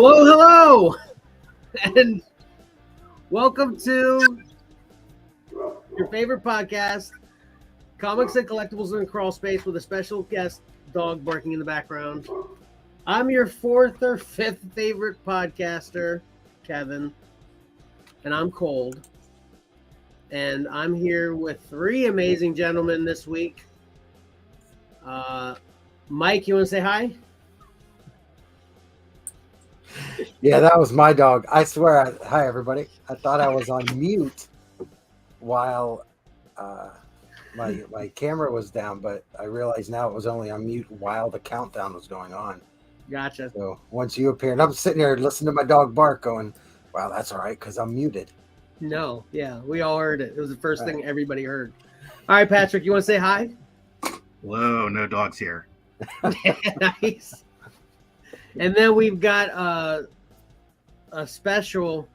Hello, and welcome to your favorite podcast, Comics and Collectibles in a Crawl Space, with a special guest dog barking in the background. I'm your fourth or fifth favorite podcaster, Kevin, and I'm cold. And I'm here with three amazing gentlemen this week. Mike, you want to say hi? Yeah, that was my dog. I swear. Hi, everybody. I thought I was on mute while my camera was down, but I realized now it was only on mute while the countdown was going on. Gotcha. So once you appeared, I'm sitting there listening to my dog bark going, wow, that's all right because I'm muted. No, yeah, we all heard it. It was the first thing everybody heard. All right, Patrick, you want to say hi? Whoa, no dogs here. Nice. And then we've got a special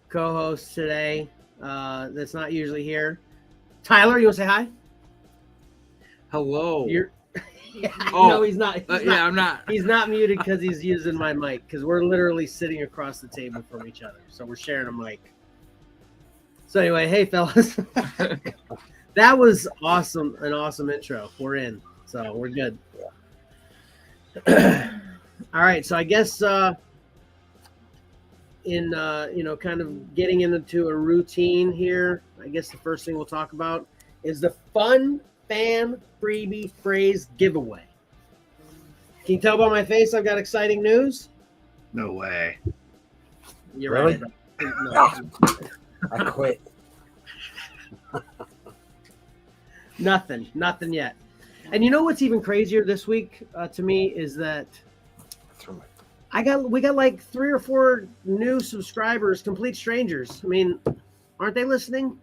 co-host today that's not usually here. Tyler, you want to say hi? Hello. No, he's not. I'm not. He's not muted because he's using my mic, because we're literally sitting across the table from each other. So we're sharing a mic. So anyway, hey, fellas. That was awesome. An awesome intro. We're in. So we're good. All right, so I guess in kind of getting into a routine here, I guess the first thing we'll talk about is the Fan Freebie Phrase giveaway. Can you tell by my face I've got exciting news? No way. You're Really? right. No. I quit. Nothing yet. And you know what's even crazier this week to me is that we got like 3 or 4 new subscribers, complete strangers. I mean, aren't they listening?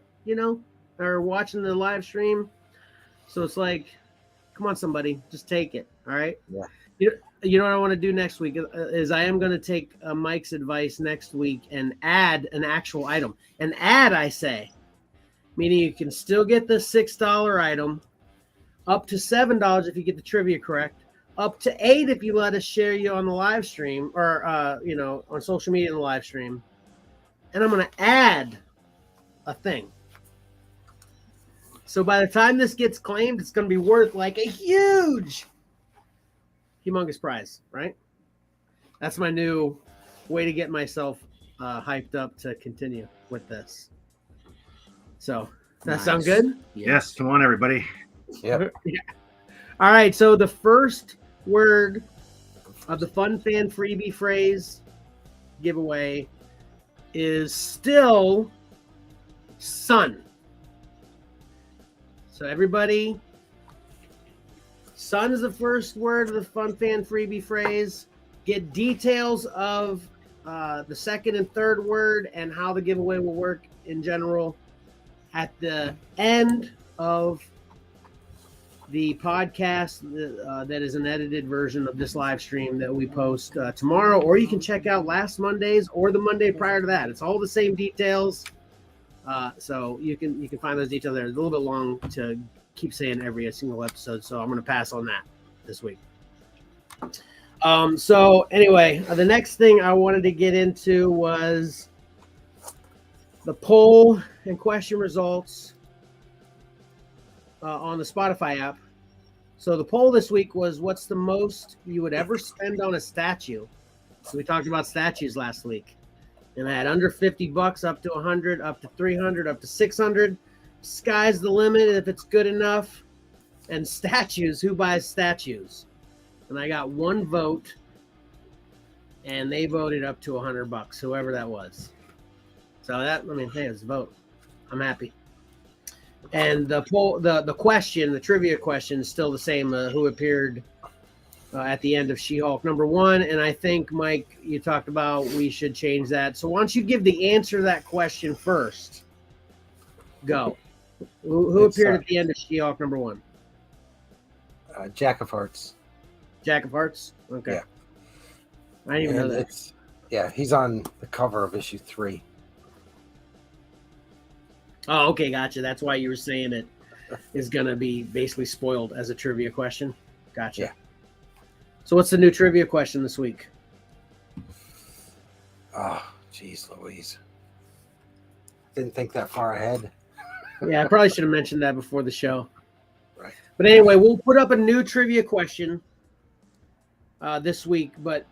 Or watching the live stream? So it's like, come on, somebody, just take it. All right. Yeah. You know what I want to do next week is I am going to take Mike's advice next week and add an actual item. An ad, I say, meaning you can still get the $6 item, up to $7 if you get the trivia correct, up to $8 if you let us share you on the live stream or on social media in the live stream. And I'm going to add a thing. So by the time this gets claimed, it's going to be worth like a humongous prize, right? That's my new way to get myself hyped up to continue with this. So that sound good? Yes, come on, everybody. Yep. Yeah. All right, so the first word of the Fan Freebie Phrase giveaway is still sun. So everybody, sun is the first word of the Fan Freebie Phrase. Get details of the second and third word and how the giveaway will work in general at the end of the podcast that is an edited version of this live stream that we post tomorrow, or you can check out last Monday's or the Monday prior to that. It's all the same details. So you can find those details there. It's a little bit long to keep saying every single episode, so I'm going to pass on that this week. So anyway, the next thing I wanted to get into was the poll and question results on the Spotify app. So the poll this week was, what's the most you would ever spend on a statue? So we talked about statues last week. And I had under $50, up to 100, up to 300, up to 600. Sky's the limit if it's good enough. And statues, who buys statues? And I got one vote, and they voted up to $100, whoever that was. So hey, it's a vote. I'm happy. And the poll, the question, the trivia question is still the same. Who appeared at the end of She-Hulk #1? And I think, Mike, you talked about we should change that. So why don't you give the answer to that question first? Go. Who appeared at the end of She-Hulk #1? Jack of Hearts. Jack of Hearts? Okay. Yeah. I didn't even know that. He's on the cover of issue 3. Oh, okay, gotcha. That's why you were saying it is going to be basically spoiled as a trivia question. Gotcha. Yeah. So what's the new trivia question this week? Oh, geez, Louise. Didn't think that far ahead. Yeah, I probably should have mentioned that before the show. Right. But anyway, we'll put up a new trivia question this week, but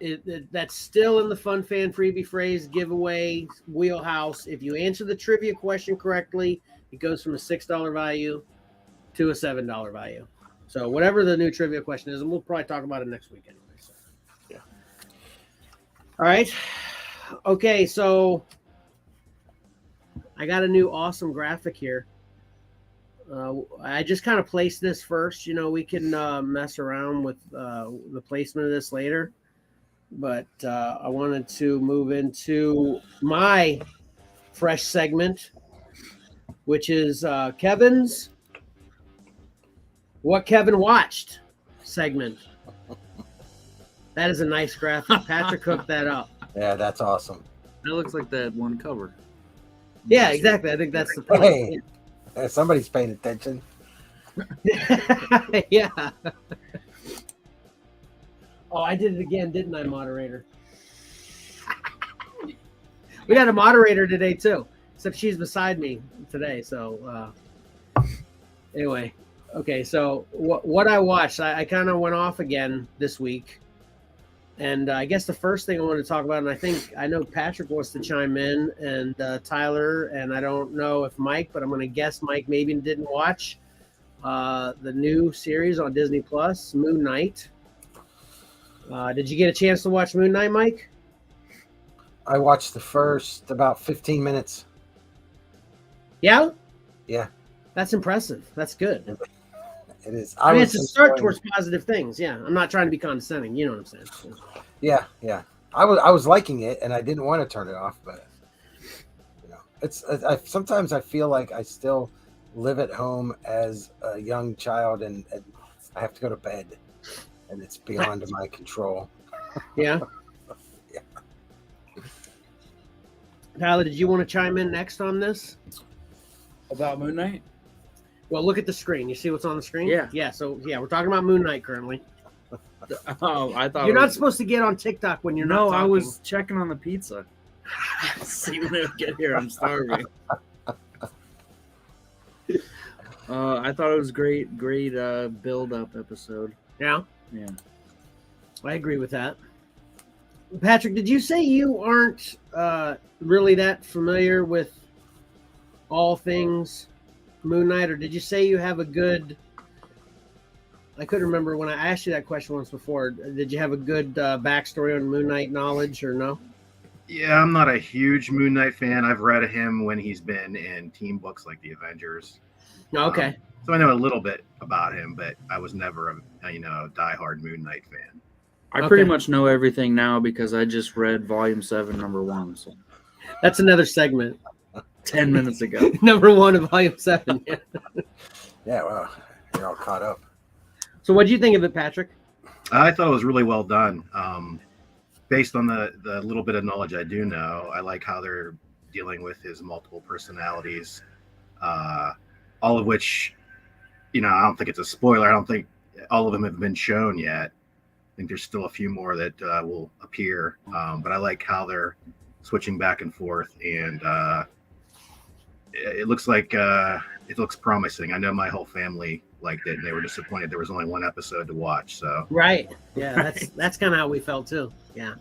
that's still in the Fan Freebie Phrase giveaway wheelhouse. If you answer the trivia question correctly, it goes from a $6 value to a $7 value. So whatever the new trivia question is, and we'll probably talk about it next week anyway. So. Yeah. All right. Okay, so I got a new awesome graphic here. I just kind of placed this first. You know, we can mess around with the placement of this later. But I wanted to move into my fresh segment, which is Kevin's What Kevin Watched segment. That is a nice graphic. Patrick cooked that up. Yeah, that's awesome. That looks like that one cover. Yeah, exactly. I think that's the point. Hey, somebody's paying attention. Yeah. Oh, I did it again, didn't I, moderator? We got a moderator today, too, except she's beside me today. So, anyway. Okay, so what I watched, I kind of went off again this week. And I guess the first thing I want to talk about, and I know Patrick wants to chime in, and Tyler, and I don't know if Mike, but I'm going to guess Mike maybe didn't watch the new series on Disney Plus, Moon Knight. Did you get a chance to watch Moon Knight, Mike? I watched the first about 15 minutes. Yeah? Yeah. That's impressive. That's good. It is. I mean, it's a start towards positive things. Yeah. I'm not trying to be condescending. You know what I'm saying? So. Yeah. I was liking it, and I didn't want to turn it off, but you know, sometimes I feel like I still live at home as a young child, and I have to go to bed, and it's beyond my control. Yeah. Yeah. Tyler, did you want to chime in next on this? About Moon Knight? Well, look at the screen. You see what's on the screen? Yeah. Yeah. So, we're talking about Moon Knight currently. Oh, I thought You're not supposed to get on TikTok when you're not talking. I was checking on the pizza. See when they get here. I'm starving. I thought it was great build-up episode. Yeah? Yeah. I agree with that. Patrick, did you say you aren't really that familiar with all things Moon Knight, or did you say you have a good... I couldn't remember when I asked you that question once before. Did you have a good backstory on Moon Knight knowledge, or no? Yeah, I'm not a huge Moon Knight fan. I've read him when he's been in team books like the Avengers. Okay. So I know a little bit about him, but I was never a diehard Moon Knight fan. I pretty much know everything now because I just read Volume 7, Number 1. So. That's another segment. 10 minutes ago. Number 1 of Volume 7. Yeah. Yeah, well, you're all caught up. So what do you think of it, Patrick? I thought it was really well done. Based on the little bit of knowledge I do know, I like how they're dealing with his multiple personalities, all of which, I don't think it's a spoiler. I don't think all of them have been shown yet. I think there's still a few more that will appear, but I like how they're switching back and forth, and it looks like it looks promising. I know my whole family liked it, and they were disappointed there was only one episode to watch. So right, yeah, that's kind of how we felt too. Yeah,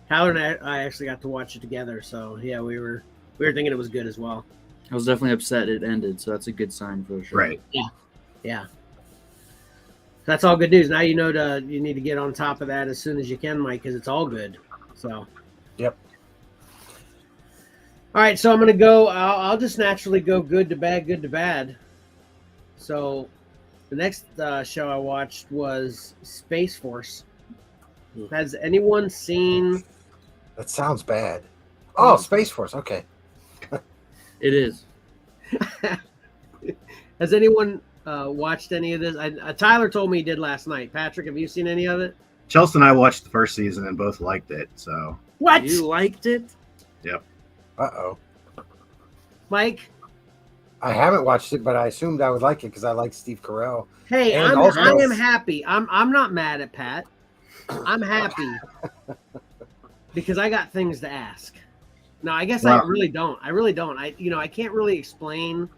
Tyler and I actually got to watch it together, so yeah, we were thinking it was good as well. I was definitely upset it ended, so that's a good sign for sure. Right. Yeah. That's all good news. Now you know you need to get on top of that as soon as you can, Mike, because it's all good. So. Yep. All right, so I'm gonna go. I'll just naturally go good to bad. So, the next show I watched was Space Force. Has anyone seen? That sounds bad. Oh, Space Force. Okay. It is. Has anyone watched any of this? Tyler told me he did last night. Patrick, have you seen any of it? Chelsea and I watched the first season and both liked it. So what? You liked it? Yep. Uh-oh. Mike? I haven't watched it, but I assumed I would like it because I like Steve Carell. Hey, And I also- am happy. I'm not mad at Pat. I'm happy. because I got things to ask. No, I guess Well- I really don't. I can't really explain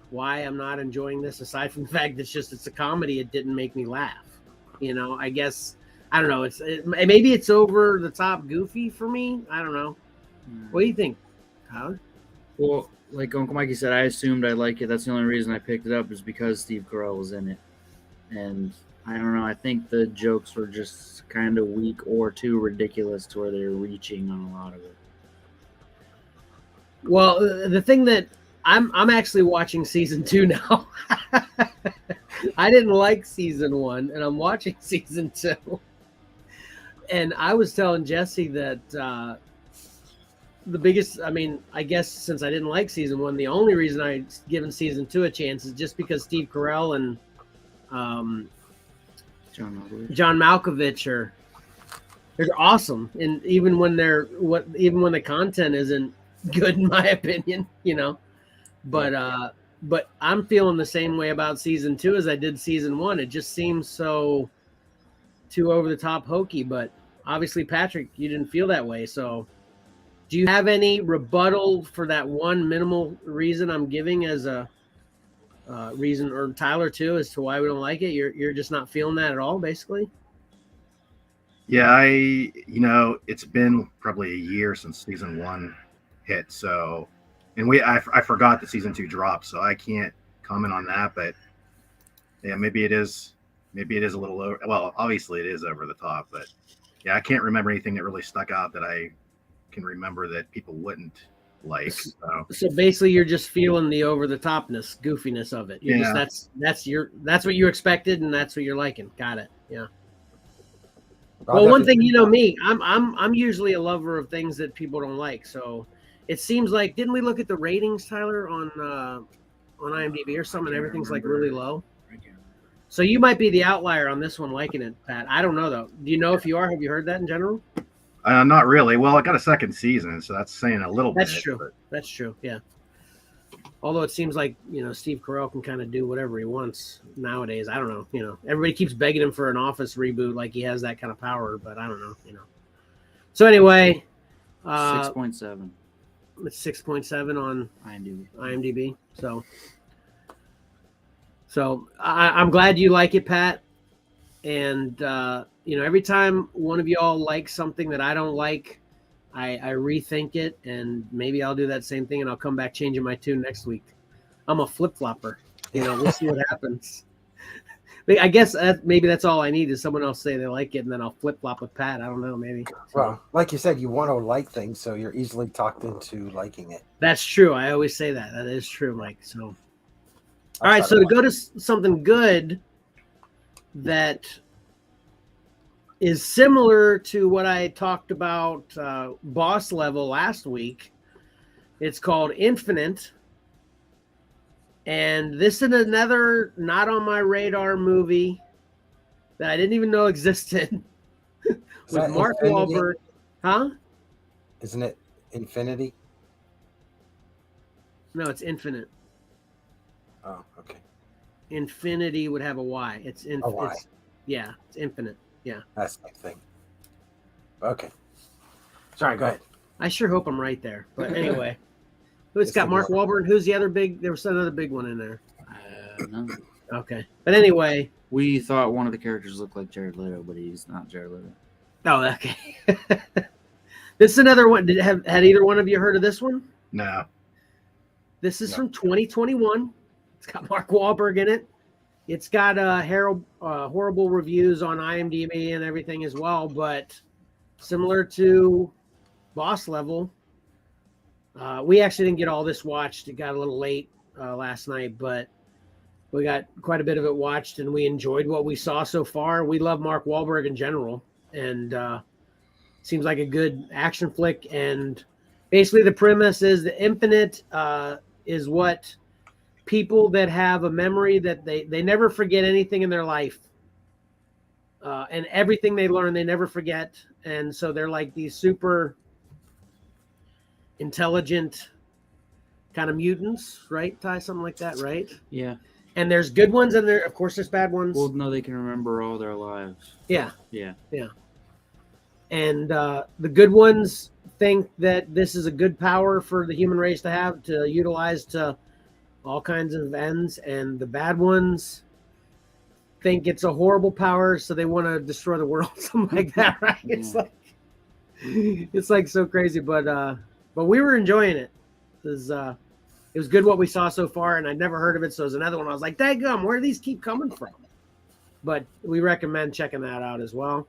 why I'm not enjoying this, aside from the fact that it's a comedy. It didn't make me laugh. I guess I don't know. Maybe it's over the top goofy for me. I don't know. What do you think, Tyler? Well, like Uncle Mikey said, I assumed I like it. That's the only reason I picked it up is because Steve Carell was in it. And I don't know. I think the jokes were just kind of weak or too ridiculous to where they're reaching on a lot of it. Well, the thing that I'm actually watching season 2 now. I didn't like season 1, and I'm watching season 2. And I was telling Jesse that the biggest, I guess since I didn't like season 1, the only reason I've given season 2 a chance is just because Steve Carell and John Malkovich they're awesome. And even when the content isn't good, in my opinion, but I'm feeling the same way about season 2 as I did season 1. It just seems so too over the top hokey, but obviously, Patrick, you didn't feel that way. So do you have any rebuttal for that one minimal reason I'm giving as a reason, or Tyler too, as to why we don't like it? You're just not feeling that at all, basically? Yeah, it's been probably a year since season 1 hit. So, and I forgot that season 2 dropped, so I can't comment on that. But yeah, maybe it is a little over. Well, obviously it is over the top, but yeah, I can't remember anything that really stuck out that I can remember that people wouldn't like. So basically, you're just feeling the over the topness, goofiness of it. That's what you expected, and that's what you're liking. Got it. Yeah. Well, one thing, me, I'm usually a lover of things that people don't like. So it seems like, didn't we look at the ratings, Tyler, on IMDb or something? Everything's like really low. So you might be the outlier on this one liking it, Pat. I don't know, though. Do you know if you are? Have you heard that in general? Not really. Well, I got a second season, so that's saying a little bit. That's true. But... That's true, yeah. Although it seems like, Steve Carell can kind of do whatever he wants nowadays. I don't know. Everybody keeps begging him for an Office reboot like he has that kind of power, but I don't know. So anyway. 6.7. It's 6.7 on IMDb. So I'm glad you like it, Pat. And, every time one of y'all likes something that I don't like, I rethink it, and maybe I'll do that same thing, and I'll come back changing my tune next week. I'm a flip-flopper. We'll see what happens. I guess maybe that's all I need is someone else say they like it, and then I'll flip-flop with Pat. I don't know, maybe. Well, like you said, you want to like things, so you're easily talked into liking it. That's true. I always say that. That is true, Mike. So, all right, so to go to something good that is similar to what I talked about Boss Level last week. It's called Infinite. And this is another not on my radar movie that I didn't even know existed with Mark Wahlberg. Huh? Isn't it Infinity? No, it's Infinite. Oh, okay. Infinity would have a Y. It's a Y. It's Infinite. Yeah. That's my thing. Okay. Sorry, go ahead. I sure hope I'm right there. But anyway. It's got Mark Wahlberg. Who's the other big? There was another big one in there. No. Okay. But anyway. We thought one of the characters looked like Jared Leto, but he's not Jared Leto. Oh, okay. This is another one. Had either one of you heard of this one? No. This is from 2021. It's got Mark Wahlberg in it. It's got horrible reviews on IMDb and everything as well, but similar to Boss Level, we actually didn't get all this watched. It got a little late last night, but we got quite a bit of it watched, and we enjoyed what we saw so far. We love Mark Wahlberg in general, and seems like a good action flick. And basically the premise is the Infinite is what people that have a memory that they never forget anything in their life. And everything they learn, they never forget. And so they're like these super intelligent kind of mutants, right, Ty? Something like that, right? Yeah. And there's good ones, and of course there's bad ones. Well, no, they can remember all their lives. Yeah. Yeah. Yeah. And the good ones think that this is a good power for the human race to have, to utilize to all kinds of ends, and the bad ones think it's a horrible power, so they want to destroy the world, something like that, right? Yeah. It's like so crazy, but we were enjoying it. It was good what we saw so far, and I'd never heard of it, so it was another one. I was like, daggum, where do these keep coming from? But we recommend checking that out as well.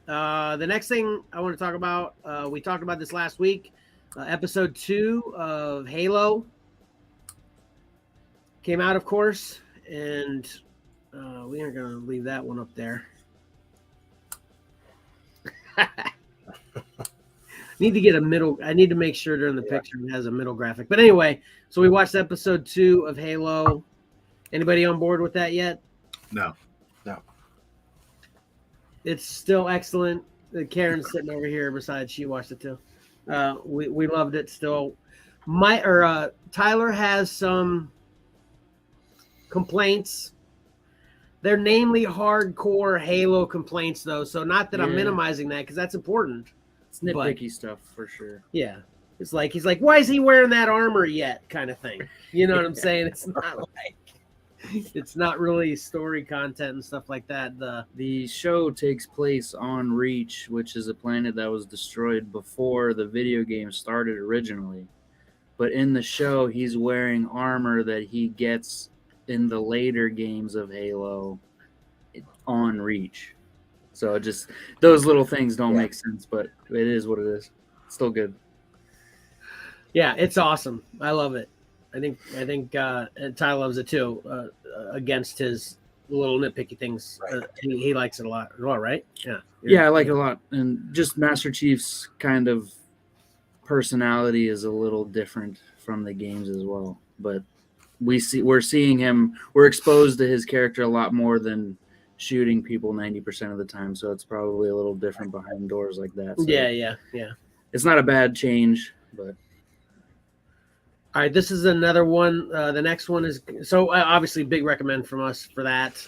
The next thing I want to talk about, we talked about this last week. Episode 2 of Halo came out, of course, and we aren't going to leave that one up there. Need to get a middle. I need to make sure during the picture it has a middle graphic. But anyway, so we watched episode 2 of Halo. Anybody on board with that yet? No. It's still excellent. Karen's sitting over here. Besides, she watched it too. We loved it. Still, Tyler has some complaints. They're namely hardcore Halo complaints, though. So not that I'm minimizing that, because that's important. It's nitpicky stuff for sure. Yeah, it's like he's like, why is he wearing that armor yet? Kind of thing. You know what I'm saying? It's not like. It's not really story content and stuff like that. The show takes place on Reach, which is a planet that was destroyed before the video game started originally. But in the show, he's wearing armor that he gets in the later games of Halo on Reach. So just those little things don't make sense, but it is what it is. It's still good. Yeah, it's awesome. I love it. I think Ty loves it too. Against his little nitpicky things, he likes it a lot as well, right? Yeah. Yeah, I like it a lot, and just Master Chief's kind of personality is a little different from the games as well. But we're seeing him. We're exposed to his character a lot more than shooting people 90% of the time. So it's probably a little different behind doors like that. So Yeah. It's not a bad change, but. All right, this is another one. The next one is obviously big recommend from us for that.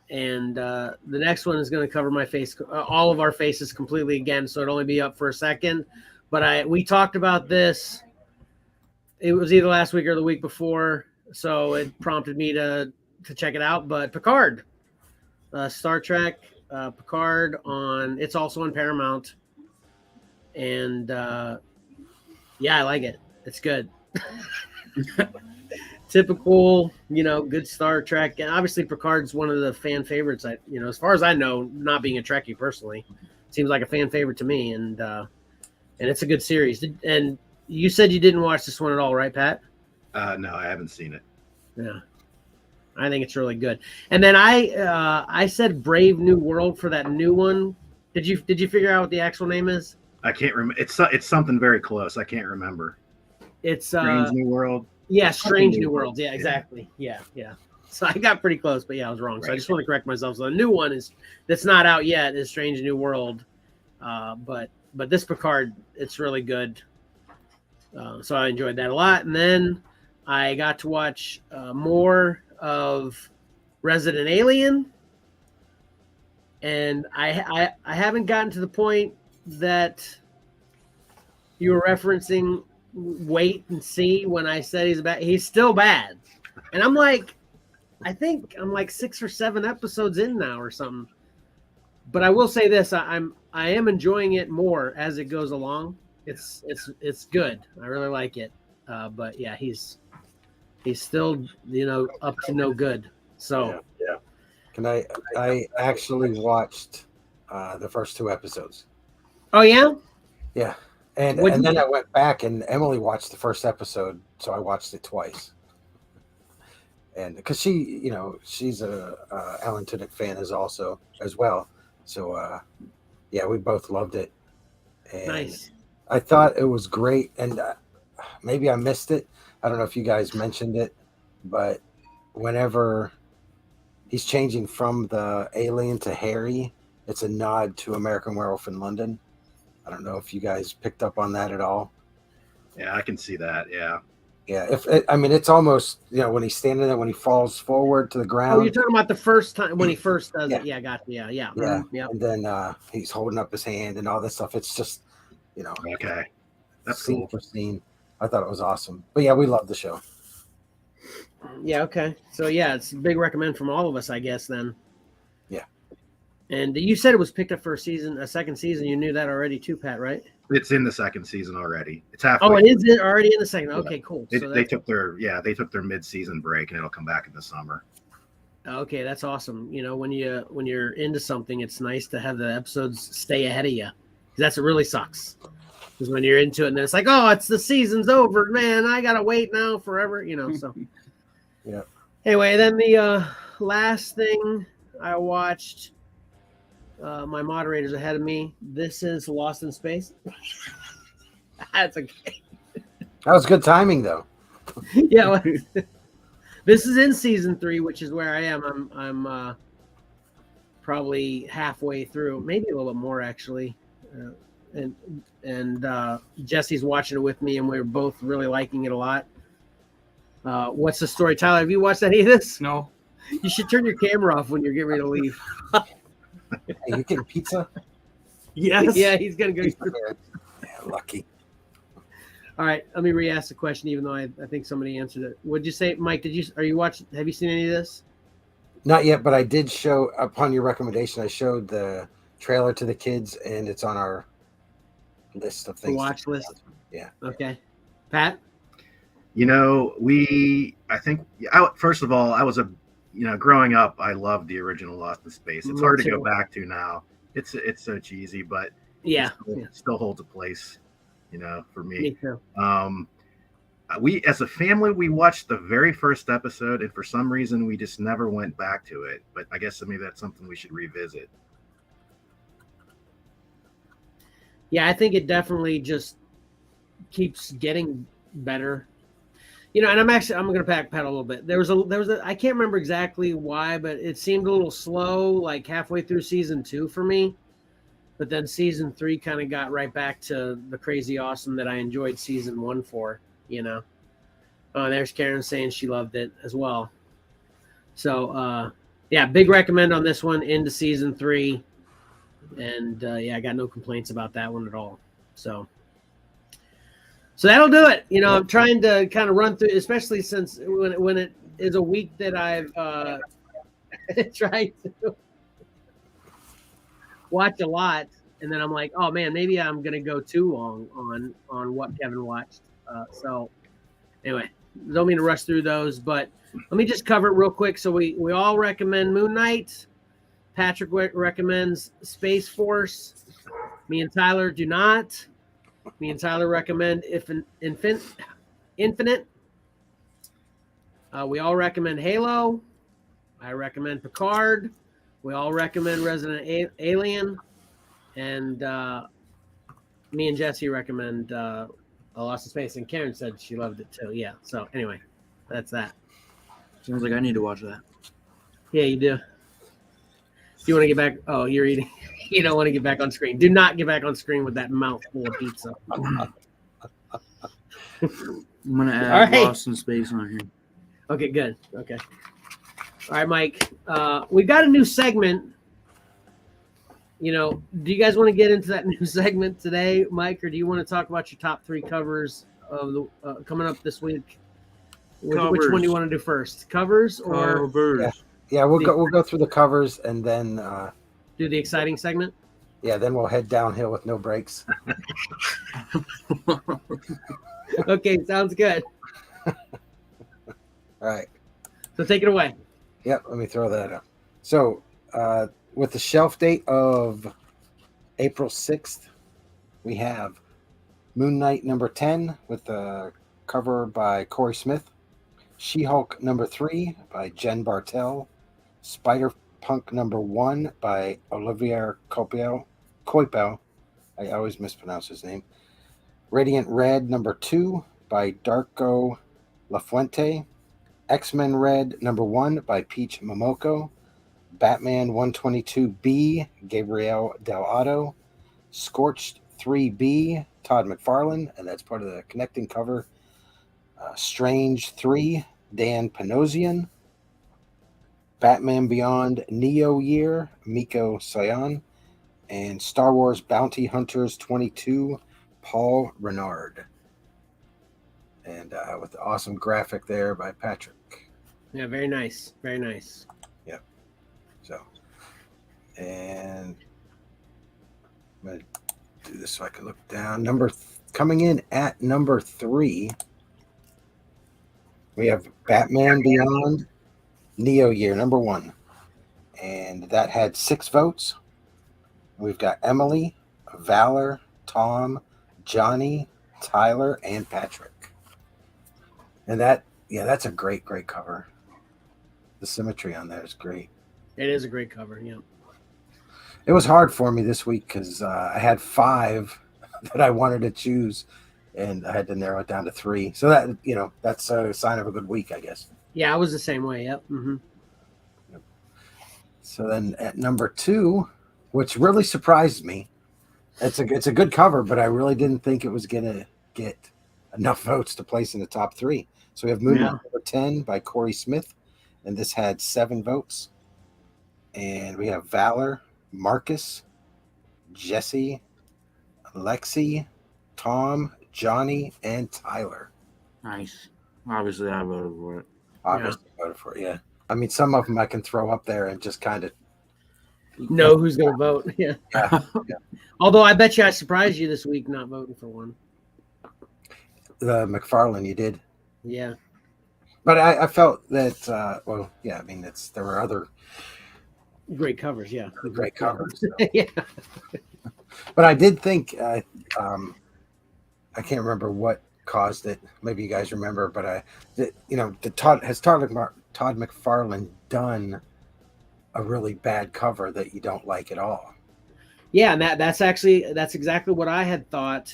And the next one is going to cover my face, all of our faces completely again. So it'll only be up for a second. But we talked about this. It was either last week or the week before, so it prompted me to check it out. But Picard, Star Trek, Picard it's also on Paramount. And yeah, I like it. It's good. Typical, good Star Trek, and obviously Picard's one of the fan favorites. As far as I know, not being a Trekkie personally, seems like a fan favorite to me, and it's a good series. And you said you didn't watch this one at all, right, Pat? No, I haven't seen it. Yeah, I think it's really good. And then I said Brave New World for that new one. Did you figure out what the actual name is? I can't remember. It's something very close. I can't remember. It's Strange New World. Yeah, Strange New Worlds. Yeah, exactly. Yeah. So I got pretty close, but yeah, I was wrong. So I just want to correct myself. So the new one that's not out yet is Strange New World. But this Picard, it's really good. So I enjoyed that a lot. And then I got to watch more of Resident Alien. And I haven't gotten to the point that you were referencing wait and see when I said he's still bad. And I'm like, I think I'm like 6 or 7 episodes in now or something. But I will say this, I am enjoying it more as it goes along. It's good. I really like it. But yeah, he's still, up to no good. So yeah. Can I actually watched the first 2 episodes. Oh yeah? Yeah. And then I went back and Emily watched the first episode, so I watched it twice. And because she's a Alan Tudyk fan as well. So yeah, we both loved it. And nice. I thought it was great, and maybe I missed it. I don't know if you guys mentioned it, but whenever he's changing from the alien to Harry, it's a nod to American Werewolf in London. I don't know if you guys picked up on that at all. Yeah, I can see that. Yeah. Yeah, it's almost when he's standing there when he falls forward to the Oh, ground. you're talking about the first time when he first does Yeah. it. Yeah, gotcha. Yeah. Yeah, Yep. and then he's holding up his hand and all this stuff. It's just Okay, that's scene cool. for scene. I thought it was awesome. But yeah, we love the show. Yeah. Okay. So yeah, it's a big recommend from all of us, I guess. Then. Yeah. And you said it was picked up for a second season. You knew that already too, Pat, right? It's in the second season already. It's halfway. Oh, it is already in the second. Okay, cool. They took their mid-season break, and it'll come back in the summer. Okay, that's awesome. When you're into something, it's nice to have the episodes stay ahead of you. That's what really sucks. Because when you're into it, and then it's like, oh, it's the season's over, man. I gotta wait now forever. So. Yeah. Anyway, then the last thing I watched. My moderator's ahead of me. This is Lost in Space. That's okay. That was good timing, though. Yeah. Well, this is in season 3, which is where I am. I'm probably halfway through, maybe a little bit more actually. And Jesse's watching it with me, and we're both really liking it a lot. What's the story, Tyler? Have you watched any of this? No. You should turn your camera off when you're getting ready to leave. Hey, you getting pizza? Yes. Yeah, he's gonna go. Yeah, lucky. All right, let me re-ask the question, even though I think somebody answered it. What'd you say, Mike? Have you seen any of this? Not yet, but I did show, upon your recommendation, I showed the trailer to the kids, and it's on our list of things. The watch list. Yeah. Okay. Pat? First of all, I was growing up, I loved the original Lost in Space. It's hard to go back to now. It's so cheesy, but yeah, it still holds a place, for me. Me too. We, as a family, we watched the very first episode, and for some reason, we just never went back to it. But I guess maybe that's something we should revisit. Yeah, I think it definitely just keeps getting better. And I'm going to backpedal a little bit. There was a I can't remember exactly why, but it seemed a little slow, like halfway through season 2 for me. But then season 3 kind of got right back to the crazy awesome that I enjoyed season 1 for, Oh, there's Karen saying she loved it as well. So, yeah, big recommend on this one into season 3. And, yeah, I got no complaints about that one at all. So that'll do it. I'm trying to kind of run through, especially since when it is a week that I've tried to watch a lot, and then I'm like, oh man, maybe I'm gonna go too long on what Kevin watched. So anyway, don't mean to rush through those, but let me just cover it real quick. So we all recommend Moon Knight. Patrick recommends Space Force. Me and Tyler do not. Me and Tyler recommend Infinite. We all recommend Halo. I recommend Picard. We all recommend Resident Alien. And me and Jesse recommend Lost in Space. And Karen said she loved it too. Yeah. So anyway, that's that. Sounds like I need to watch that. Yeah, you do. You want to get back? Oh, you're eating. You don't want to get back on screen. Do not get back on screen with that mouthful of pizza. I'm going to add Lost in Space on here. Okay, good. Okay. All right, Mike. We've got a new segment. Do you guys want to get into that new segment today, Mike, or do you want to talk about your top 3 covers of the coming up this week? Which one do you want to do first? Covers or covers? Yeah, we'll go through the covers and then do the exciting segment. Yeah, then we'll head downhill with no brakes. Okay, sounds good. All right. So take it away. Yep, let me throw that up. So, with the shelf date of April 6th, we have Moon Knight number 10 with the cover by Corey Smith, She-Hulk number 3 by Jen Bartel, Spider-Punk number 1 by Olivier Coipel. I always mispronounce his name. Radiant Red number 2 by Darko Lafuente, X-Men Red number 1 by Peach Momoko, Batman 122B, Gabriel Del Otto, Scorched 3B, Todd McFarlane, and that's part of the connecting cover. Strange 3, Dan Panosian. Batman Beyond Neo Year, Miko Sayan. And Star Wars Bounty Hunters 22, Paul Renard. And with the awesome graphic there by Patrick. Yeah, very nice. Very nice. Yep. So, and I'm going to do this so I can look down. Coming in at number 3, we have Batman Beyond Neo Year, number 1. And that had 6 votes. We've got Emily, Valor, Tom, Johnny, Tyler, and Patrick. And that's a great cover. The symmetry on there is great. It is a great cover, yeah. It was hard for me this week because I had 5 that I wanted to choose, and I had to narrow it down to 3. So that, that's a sign of a good week, I guess. Yeah, I was the same way, yep. Mm-hmm. Yep. So then at number 2, which really surprised me, it's a good cover, but I really didn't think it was going to get enough votes to place in the top 3. So we have Moon Knight number 10 by Corey Smith, and this had 7 votes. And we have Valor, Marcus, Jesse, Lexi, Tom, Johnny, and Tyler. Nice. Obviously, I voted for it. Obviously voted for it, yeah. I mean, some of them I can throw up there and just kind of know who's going to vote. Yeah. Yeah. Although I bet you I surprised you this week not voting for one. The Mcfarlane, you did. Yeah. But I felt that, there were other great covers, yeah. Great covers. So. Yeah. But I did think, I can't remember what caused it. Maybe you guys remember, but Todd McFarlane done a really bad cover that you don't like at all? Yeah, and that's exactly what I had thought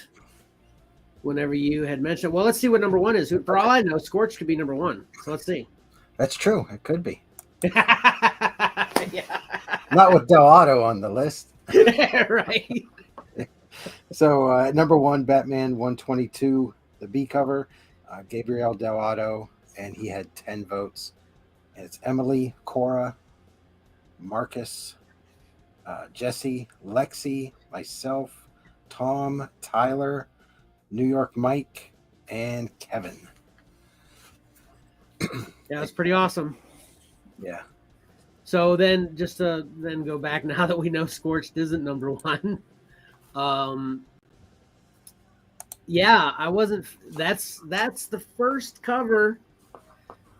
whenever you had mentioned. Well, let's see what number 1 is. For all I know, Scorch could be number 1. So let's see. That's true. It could be. Yeah. Not with Del Auto on the list. Right. So at number 1, Batman 122, the B cover, Gabriel Del Auto, and he had 10 votes. And it's Emily, Cora, Marcus, Jesse, Lexi, myself, Tom, Tyler, New York Mike, and Kevin. Yeah, that's pretty awesome. Yeah. So then, just to then go back now that we know Scorched isn't number 1. Yeah, I wasn't. That's the first cover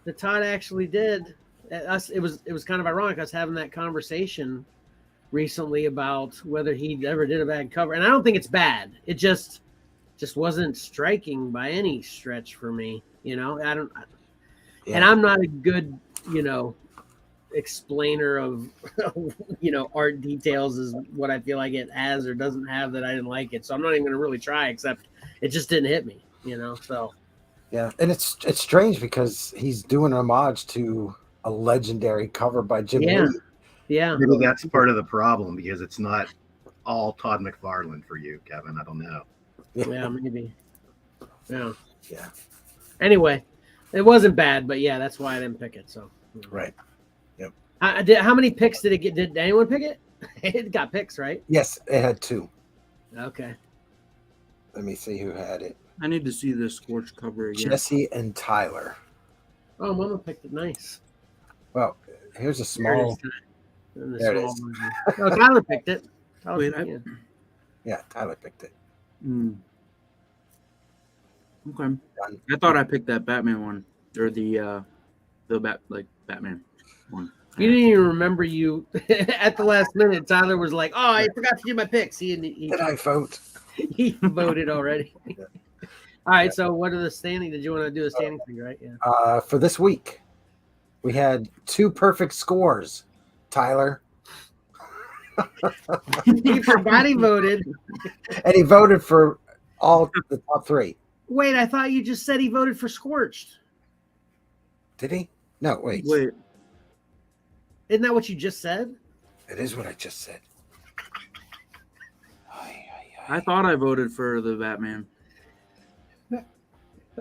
that Todd actually did. It was kind of ironic. I was having that conversation recently about whether he ever did a bad cover, and I don't think it's bad. It just wasn't striking by any stretch for me. I don't. Yeah. And I'm not a good, explainer of, art details is what I feel like it has or doesn't have that I didn't like it. So I'm not even going to really try, except it just didn't hit me, so. Yeah. And it's strange because he's doing an homage to a legendary cover by Jim Lee. Yeah. Maybe that's part of the problem because it's not all Todd McFarlane for you, Kevin. I don't know. Yeah, maybe. Yeah. Yeah. Anyway, it wasn't bad, but yeah, that's why I didn't pick it. So. Right. Yep. How many picks did it get? Did anyone pick it? It got picks, right? Yes, it had 2. Okay. Let me see who had it. I need to see this Scorch cover again. Jesse and Tyler. Oh, Mama picked it. Nice. Well, here's a small. There it is. Oh, Tyler picked it. Yeah, Tyler picked it. Okay. I thought I picked that Batman one or the Batman one. You didn't even remember you at the last minute. Tyler was like, "Oh, I forgot to do my picks." Did I vote? He voted already. Yeah. All right. So, what are the standing? Did you want to do the standing thing, right? Yeah. For this week, we had 2 perfect scores. Tyler. He forgot he voted. And he voted for all the top 3. Wait, I thought you just said he voted for Scorched. Did he? No, wait. Isn't that what you just said? It is what I just said. I thought I voted for the Batman.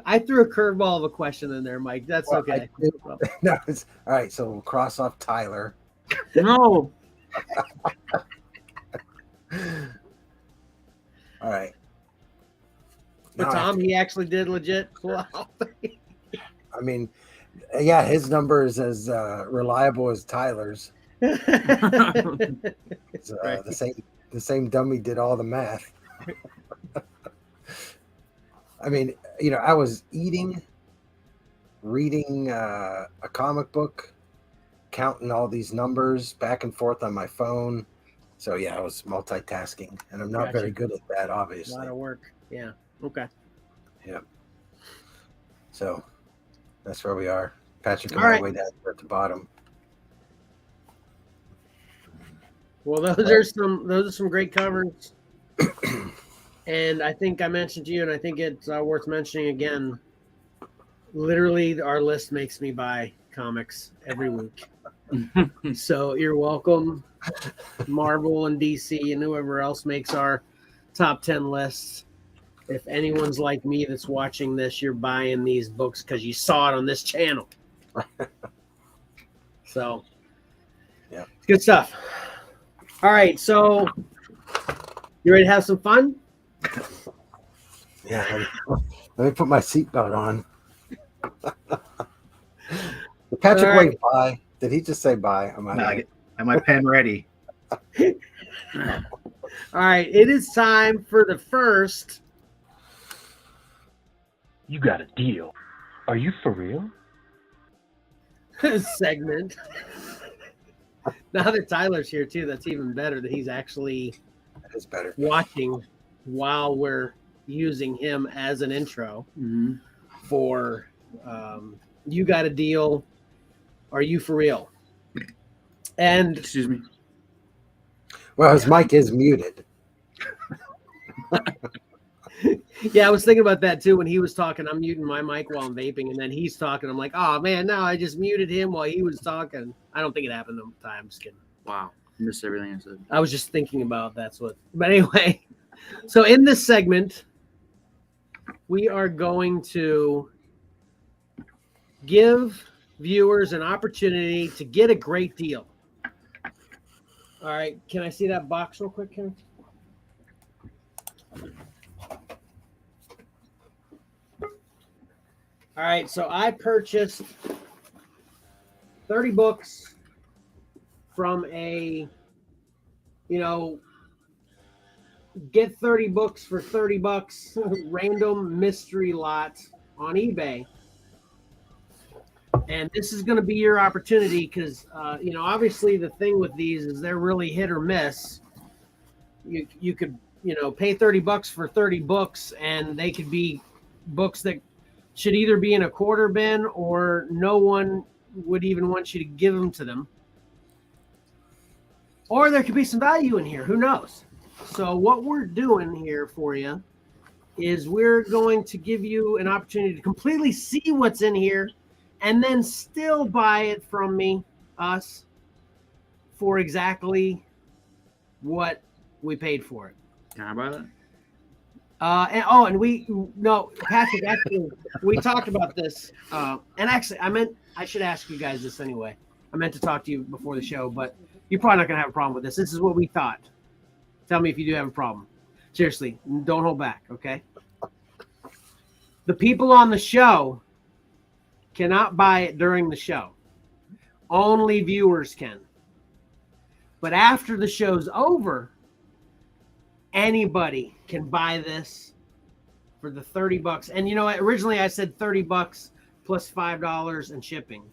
I threw a curveball of a question in there, Mike. That's Well, okay. No, it's all right. So we'll cross off Tyler. No. All right. But Now I have Tom, to- he actually did legit pull out. I mean, yeah, his number is as reliable as Tyler's. It's, Right. the same dummy did all the math. I mean, I was eating, reading a comic book, counting all these numbers back and forth on my phone. So yeah, I was multitasking, and I'm not very good at that, A obviously. lot of work. Yeah. Okay. Yeah. So that's where we are. Patrick and All I right. way down there at the bottom. Well, those are some great covers. And I think I mentioned to you, and I think it's worth mentioning again. Literally, our list makes me buy comics every week. So you're welcome, Marvel and DC and whoever else makes our top 10 lists. If anyone's like me that's watching this, you're buying these books because you saw it on this channel. So, yeah, good stuff. All right, so you ready to have some fun? Yeah. Let me put my seatbelt on. Did Patrick All right. wave bye? Did he just say bye? Am my pen ready? All right, it is time for the first. You got a deal. Are you for real? segment. Now that Tyler's here too, that's even better that he's actually That is better. watching while we're using him as an intro for You Got a Deal. Are you for real? And Excuse me. Well, his mic is muted. yeah, I was thinking about that too when he was talking. I'm muting my mic while I'm vaping, and then he's talking. I'm like, oh man, no, I just muted him while he was talking. I don't think it happened the time. I'm just kidding. Wow. Missed everything I said. I was just thinking about that's what. But anyway, so in this segment, we are going to give viewers an opportunity to get a great deal. All right, can I see that box real quick, Ken? All right, so I purchased 30 books from a, get 30 books for 30 bucks random mystery lot on eBay. And this is going to be your opportunity because, obviously the thing with these is they're really hit or miss. You could, pay 30 bucks for 30 books, and they could be books that should either be in a quarter bin or no one would even want you to give them to them. Or there could be some value in here. Who knows? So what we're doing here for you is we're going to give you an opportunity to completely see what's in here and then still buy it from us, for exactly what we paid for it. Can I buy that? Patrick, actually, we talked about this. And actually, I should ask you guys this anyway. I meant to talk to you before the show, but you're probably not going to have a problem with this. This is what we thought. Tell me if you do have a problem. Seriously, don't hold back, okay? The people on the show cannot buy it during the show. Only viewers can. But after the show's over, anybody can buy this for the 30 bucks. And originally I said 30 bucks plus $5 and shipping.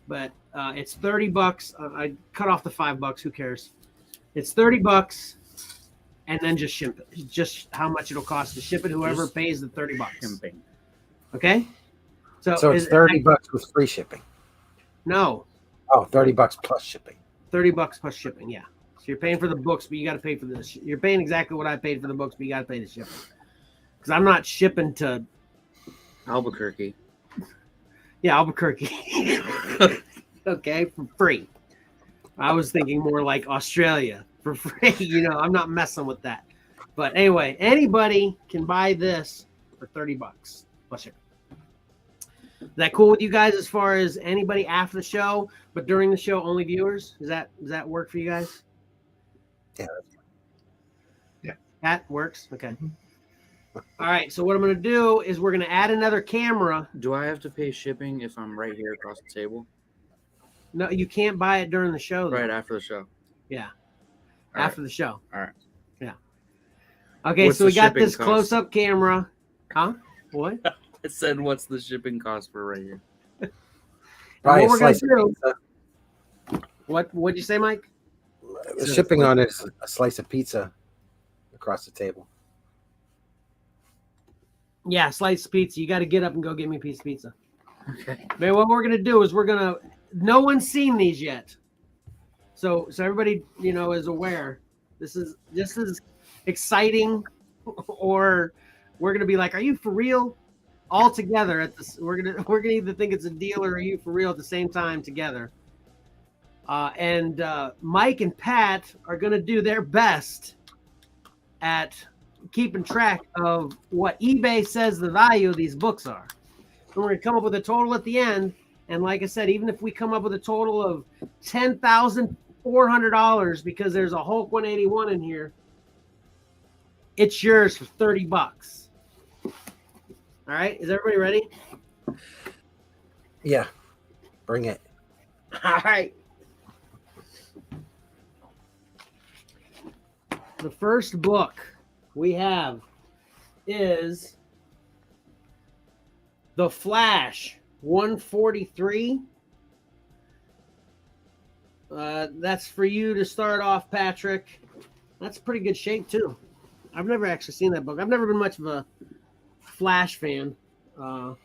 But it's 30 bucks. I cut off the $5. Who cares? It's 30 bucks. And then just ship it. Just how much it'll cost to ship it. Whoever pays the 30 bucks. Shipping. Okay? So it's 30 bucks with free shipping. No. Oh, 30 bucks plus shipping. 30 bucks plus shipping, yeah. So you're paying for the books, but you got to pay for this. You're paying exactly what I paid for the books, but you got to pay the shipping. Because I'm not shipping to Albuquerque. Yeah, Albuquerque. Okay, for free. I was thinking more like Australia for free. I'm not messing with that. But anyway, anybody can buy this for 30 bucks plus shipping. Is that cool with you guys as far as anybody after the show, but during the show only viewers? Does that work for you guys? Yeah. Yeah. That works. Okay. All right. So what I'm going to do is we're going to add another camera. Do I have to pay shipping if I'm right here across the table? No, you can't buy it during the show. Though. Right after the show. Yeah. All after the show. All right. Yeah. Okay. What's so we the got shipping this cost? close-up camera. Huh? What? It said, "What's the shipping cost for right here?" Probably what a we're gonna slice of do? pizza. What'd you say, Mike? The shipping on it is a slice of pizza across the table. Yeah, slice of pizza. You got to get up and go get me a piece of pizza. Okay. Man, what we're gonna do is no one's seen these yet, so everybody is aware. This is exciting, or we're gonna be like, are you for real? All together at this, we're gonna either think it's a deal or are you for real at the same time together. And Mike and Pat are gonna do their best at keeping track of what eBay says the value of these books are. And we're gonna come up with a total at the end. And like I said, even if we come up with a total of $10,400 because there's a Hulk 181 in here, it's yours for $30. All right, is everybody ready? Yeah, bring it. All right. The first book we have is The Flash 143. That's for you to start off, Patrick. That's pretty good shape too. I've never actually seen that book. I've never been much of a Flash fan, but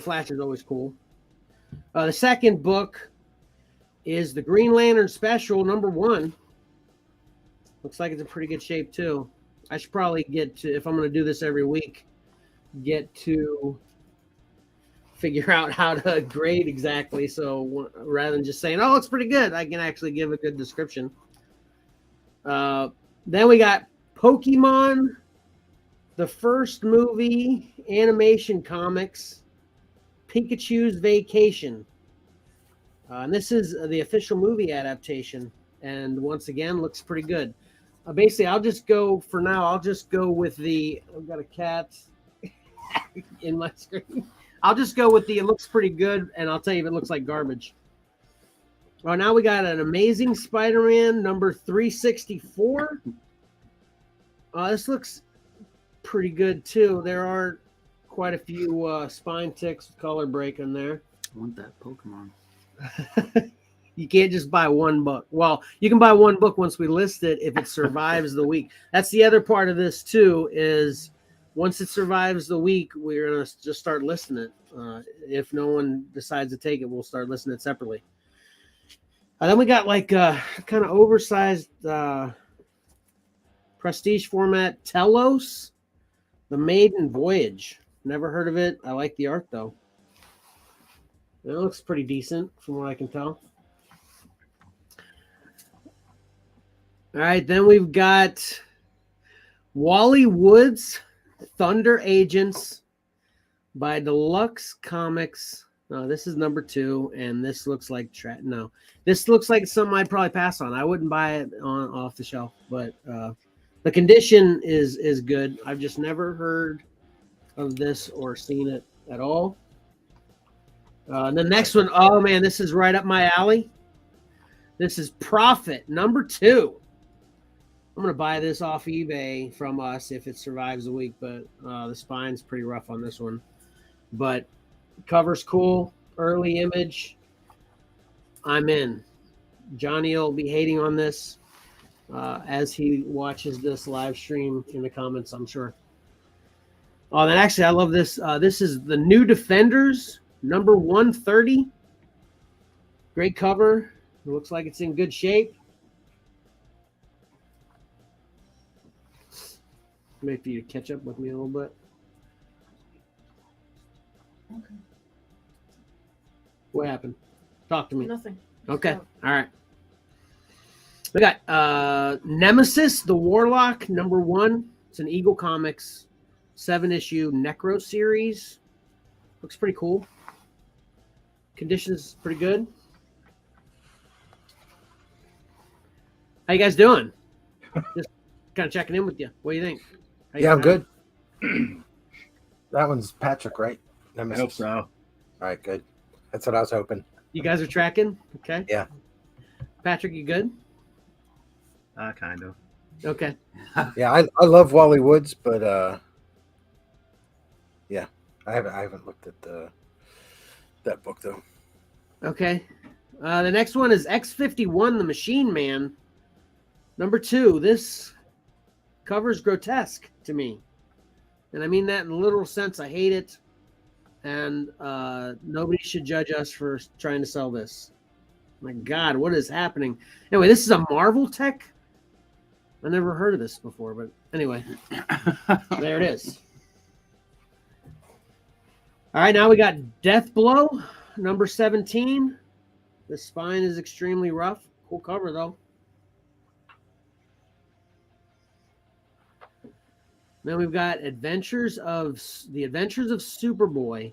Flash is always cool. The second book is the Green Lantern Special #1. Looks like it's in pretty good shape too. I should probably get to, if I'm going to do this every week, get to figure out how to grade exactly. So rather than just saying, "Oh, it's pretty good," I can actually give a good description. Then we got Pokemon, the first movie, animation comics, Pikachu's Vacation. And this is the official movie adaptation. And once again, looks pretty good. Basically, I'll just go with the, I've got a cat in my screen. I'll just go with the, it looks pretty good. And I'll tell you if it looks like garbage. Well, now we got an Amazing Spider-Man #364. This looks pretty good too. There are quite a few spine ticks with color break in there. I want that Pokemon. You can't just buy one book. Well, you can buy one book once we list it if it survives the week. That's the other part of this too, is once it survives the week, we're going to just start listing it. If no one decides to take it, we'll start listing it separately. Then we got like kind of oversized prestige format Telos, The Maiden Voyage. Never heard of it. I like the art though. It looks pretty decent from what I can tell. All right, then we've got Wally Wood's Thunder Agents by Deluxe Comics. This is #2, and this looks like this looks like something I'd probably pass on. I wouldn't buy it off the shelf, but the condition is good. I've just never heard of this or seen it at all. The next one, oh man, this is right up my alley. This is Prophet #2. I'm gonna buy this off eBay from us if it survives the week, but the spine's pretty rough on this one. But cover's cool, early image. I'm in. Johnny will be hating on this as he watches this live stream in the comments, I'm sure. Oh, then actually, I love this. This is the New Defenders #130. Great cover. It looks like it's in good shape. Wait for you to catch up with me a little bit. Okay. What happened? Talk to me. Nothing. Okay. All right. We got Nemesis, the Warlock #1. It's an Eagle Comics 7-issue Necro series. Looks pretty cool. Condition's pretty good. How you guys doing? Just kind of checking in with you. What do you think? Yeah, I'm good. That one's Patrick, right? I hope so. All right, good. That's what I was hoping. You guys are tracking? Okay. Yeah. Patrick, you good? Kind of. Okay. Yeah, I love Wally Woods, but yeah, I haven't looked at that book though. Okay. The next one is X51, the Machine Man. Number 2. This cover is grotesque to me. And I mean that in the literal sense. I hate it. And nobody should judge us for trying to sell this. My God, what is happening? Anyway, this is a Marvel Tech. I never heard of this before, but anyway, there it is. All right, now we got Death Blow, number 17. The spine is extremely rough. Cool cover, though. Then we've got The Adventures of Superboy,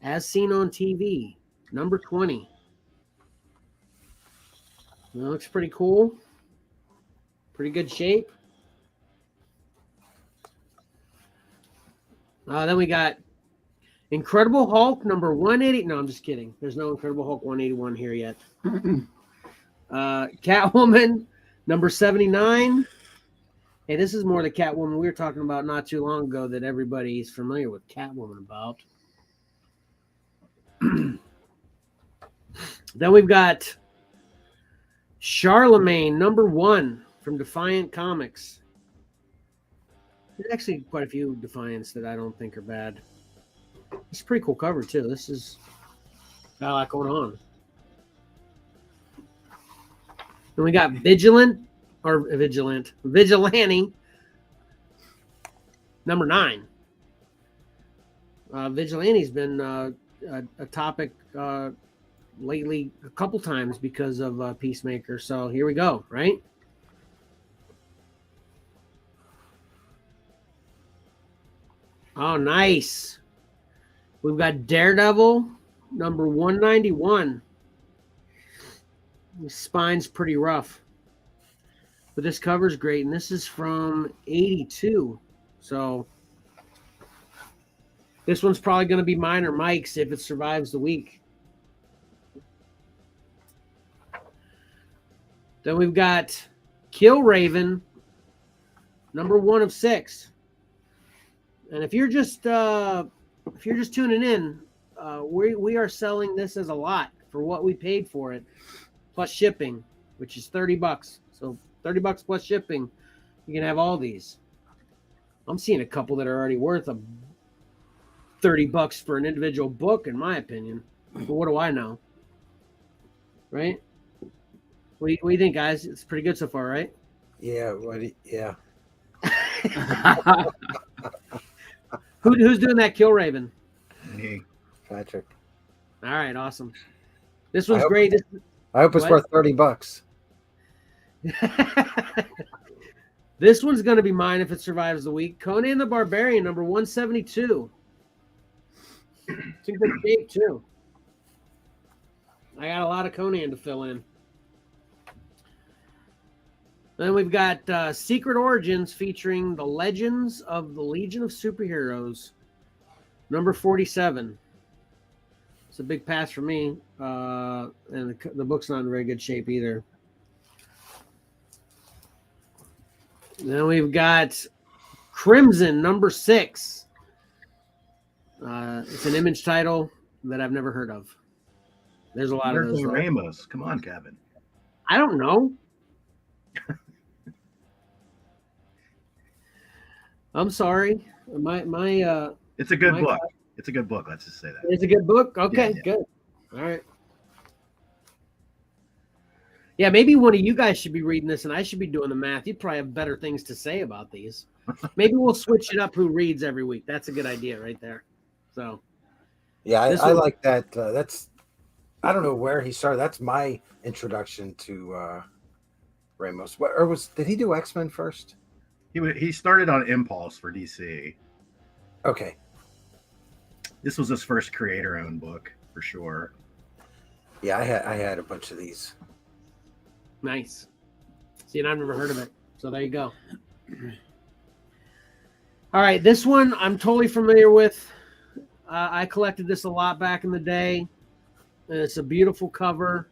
as seen on TV, number 20. That looks pretty cool. Pretty good shape. Then we got Incredible Hulk, number 180. No, I'm just kidding. There's no Incredible Hulk 181 here yet. Catwoman, number 79. Hey, this is more the Catwoman we were talking about not too long ago that everybody's familiar with Catwoman about. Then we've got Charlemagne, number 1 from Defiant Comics. There's actually quite a few Defiants that I don't think are bad. It's a pretty cool cover, too. This is got a lot going on. Then we got Vigilante, number 9. Vigilante's been a topic lately a couple times because of Peacemaker. So here we go, right? Oh, nice. We've got Daredevil, number 191. The spine's pretty rough. But this cover's great, and this is from 82. So this one's probably going to be mine or Mike's if it survives the week. Then we've got Kill Raven, number 1 of 6. And if you're just tuning in, we are selling this as a lot for what we paid for it, plus shipping, which is $30. So $30 plus shipping, you can have all these. I'm seeing a couple that are already worth $30 for an individual book, in my opinion. But what do I know? Right? What do you think, guys? It's pretty good so far, right? Yeah. Yeah. Who's doing that Kill Raven? Me. Patrick. All right, awesome. This one's great. I hope it's worth $30. This one's going to be mine if it survives the week. Conan the Barbarian, number 172. It's in good shape, too. I got a lot of Conan to fill in. Then we've got Secret Origins featuring the Legends of the Legion of Superheroes, number 47. It's a big pass for me, and the book's not in very good shape either. Then we've got Crimson, number 6. It's an Image title that I've never heard of. There's a lot of those. Ramos. Come on, Kevin. I don't know. I'm sorry. It's a good book. It's a good book. Let's just say that. It's a good book? Okay, Yeah. good. All right. Yeah, maybe one of you guys should be reading this and I should be doing the math. You'd probably have better things to say about these. Maybe we'll switch it up who reads every week. That's a good idea right there. So, yeah, I like that. I don't know where he started. That's my introduction to Ramos. Did he do X-Men first? He started on Impulse for DC. Okay. This was his first creator-owned book for sure. Yeah, I had a bunch of these. Nice. See, and I've never heard of it. So there you go. All right, this one I'm totally familiar with. I collected this a lot back in the day. And it's a beautiful cover.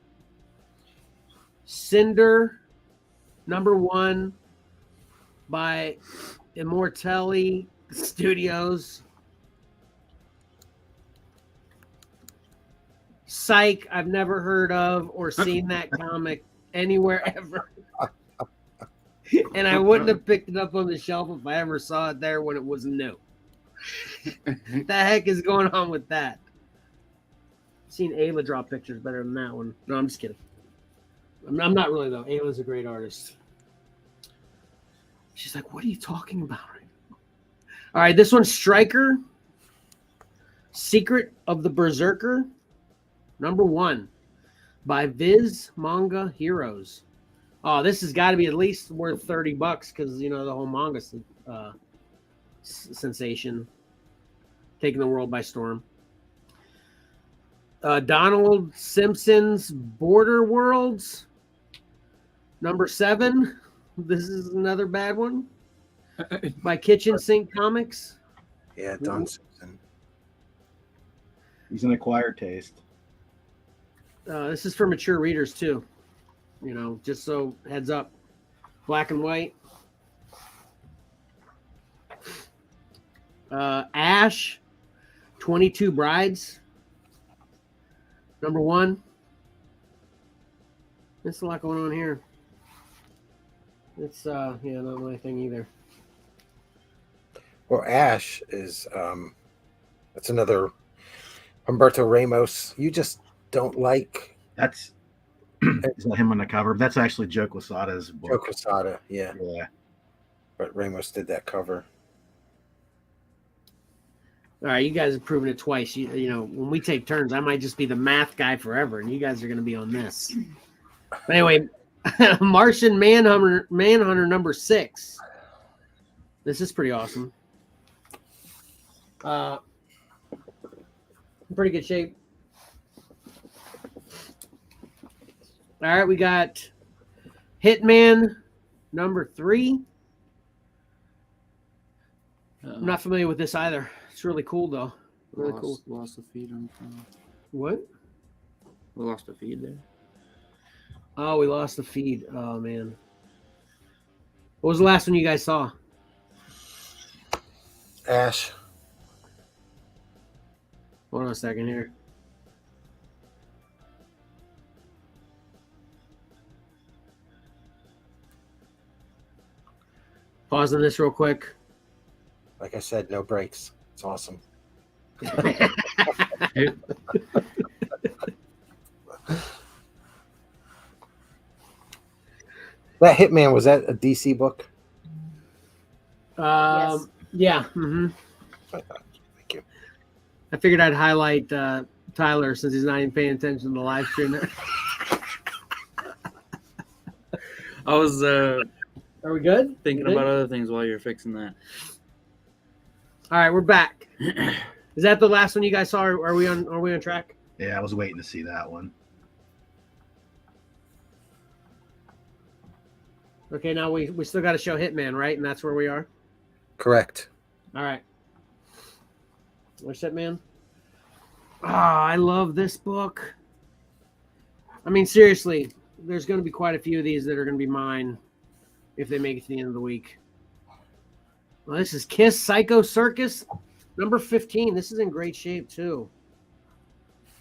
Cinder, #1 by Immortelle Studios. Psych, I've never heard of or seen that comic anywhere ever. And I wouldn't have picked it up on the shelf if I ever saw it there when it was new. The heck is going on with that? I've seen Ayla draw pictures better than that one. No, I'm just kidding. I'm not really, though. Ayla's a great artist. She's like, what are you talking about? All right, this one's Striker. Secret of the Berserker. #1 by Viz Manga Heroes. Oh, this has got to be at least worth $30 because, you know, the whole manga sensation taking the world by storm. Donald Simpson's Border Worlds. #7. This is another bad one by Kitchen Sink Comics. Yeah, Don Simpson. He's an acquired taste. This is for mature readers too. You know, just so heads up. Black and white. Ash, 22 Brides. #1. There's a lot going on here. It's not my thing either. Well, Ash is that's another Humberto Ramos. You just don't like. That's is that him on the cover? That's actually Joe Quesada's book. Joe Quesada, yeah. Yeah. But Ramos did that cover. All right, you guys have proven it twice. You know, when we take turns, I might just be the math guy forever, and you guys are going to be on this. But anyway, Martian Manhunter #6. This is pretty awesome. Pretty good shape. All right, we got Hitman #3. I'm not familiar with this either. It's really cool, though. Really cool. Lost the feed on. What? We lost the feed there. Oh, we lost the feed. Oh, man. What was the last one you guys saw? Ash. Hold on a second here. Pausing this real quick. Like I said, no breaks. It's awesome. Hey, That Hitman, was that a DC book? Yeah. Mm-hmm. Thank you. I figured I'd highlight Tyler since he's not even paying attention to the live stream. I was Are we good? thinking Good? about other things while you're fixing that. All right, we're back. Is that the last one you guys saw? Are we on track? Yeah, I was waiting to see that one. Okay, now we still got to show Hitman, right? And that's where we are. Correct. All right. Where's Hitman? I love this book. I mean, seriously, there's going to be quite a few of these that are going to be mine if they make it to the end of the week. Well, this is Kiss Psycho Circus #15. This is in great shape, too.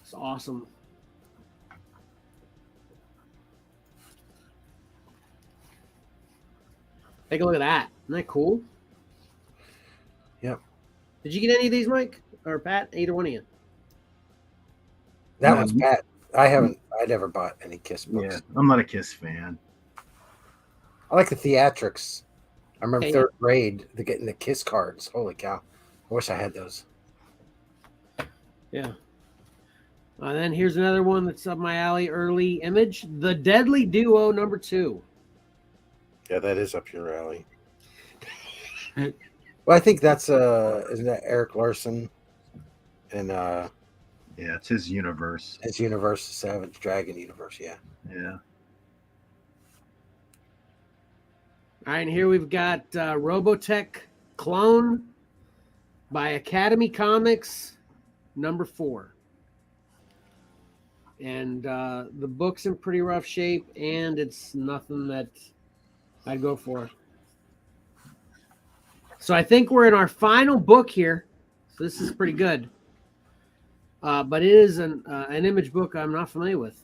It's awesome. Take a look at that. Isn't that cool? Yep. Did you get any of these, Mike? Or Pat? Either one of you? That No. one's Pat. I never bought any Kiss books. Yeah, I'm not a Kiss fan. I like the theatrics. I remember Okay. 3rd grade, getting the Kiss cards. Holy cow. I wish I had those. Yeah. Then here's another one that's up my alley. Early Image. The Deadly Duo #2. Yeah, that is up your alley. Well, I think that's isn't that Eric Larson? and Yeah, it's his universe. his universe, the Savage Dragon universe. Yeah. Yeah. All right, and here we've got Robotech Clone by Academy Comics, number 4. And the book's in pretty rough shape, and it's nothing that I'd go for. So I think we're in our final book here. So this is pretty good. But it is an image book I'm not familiar with.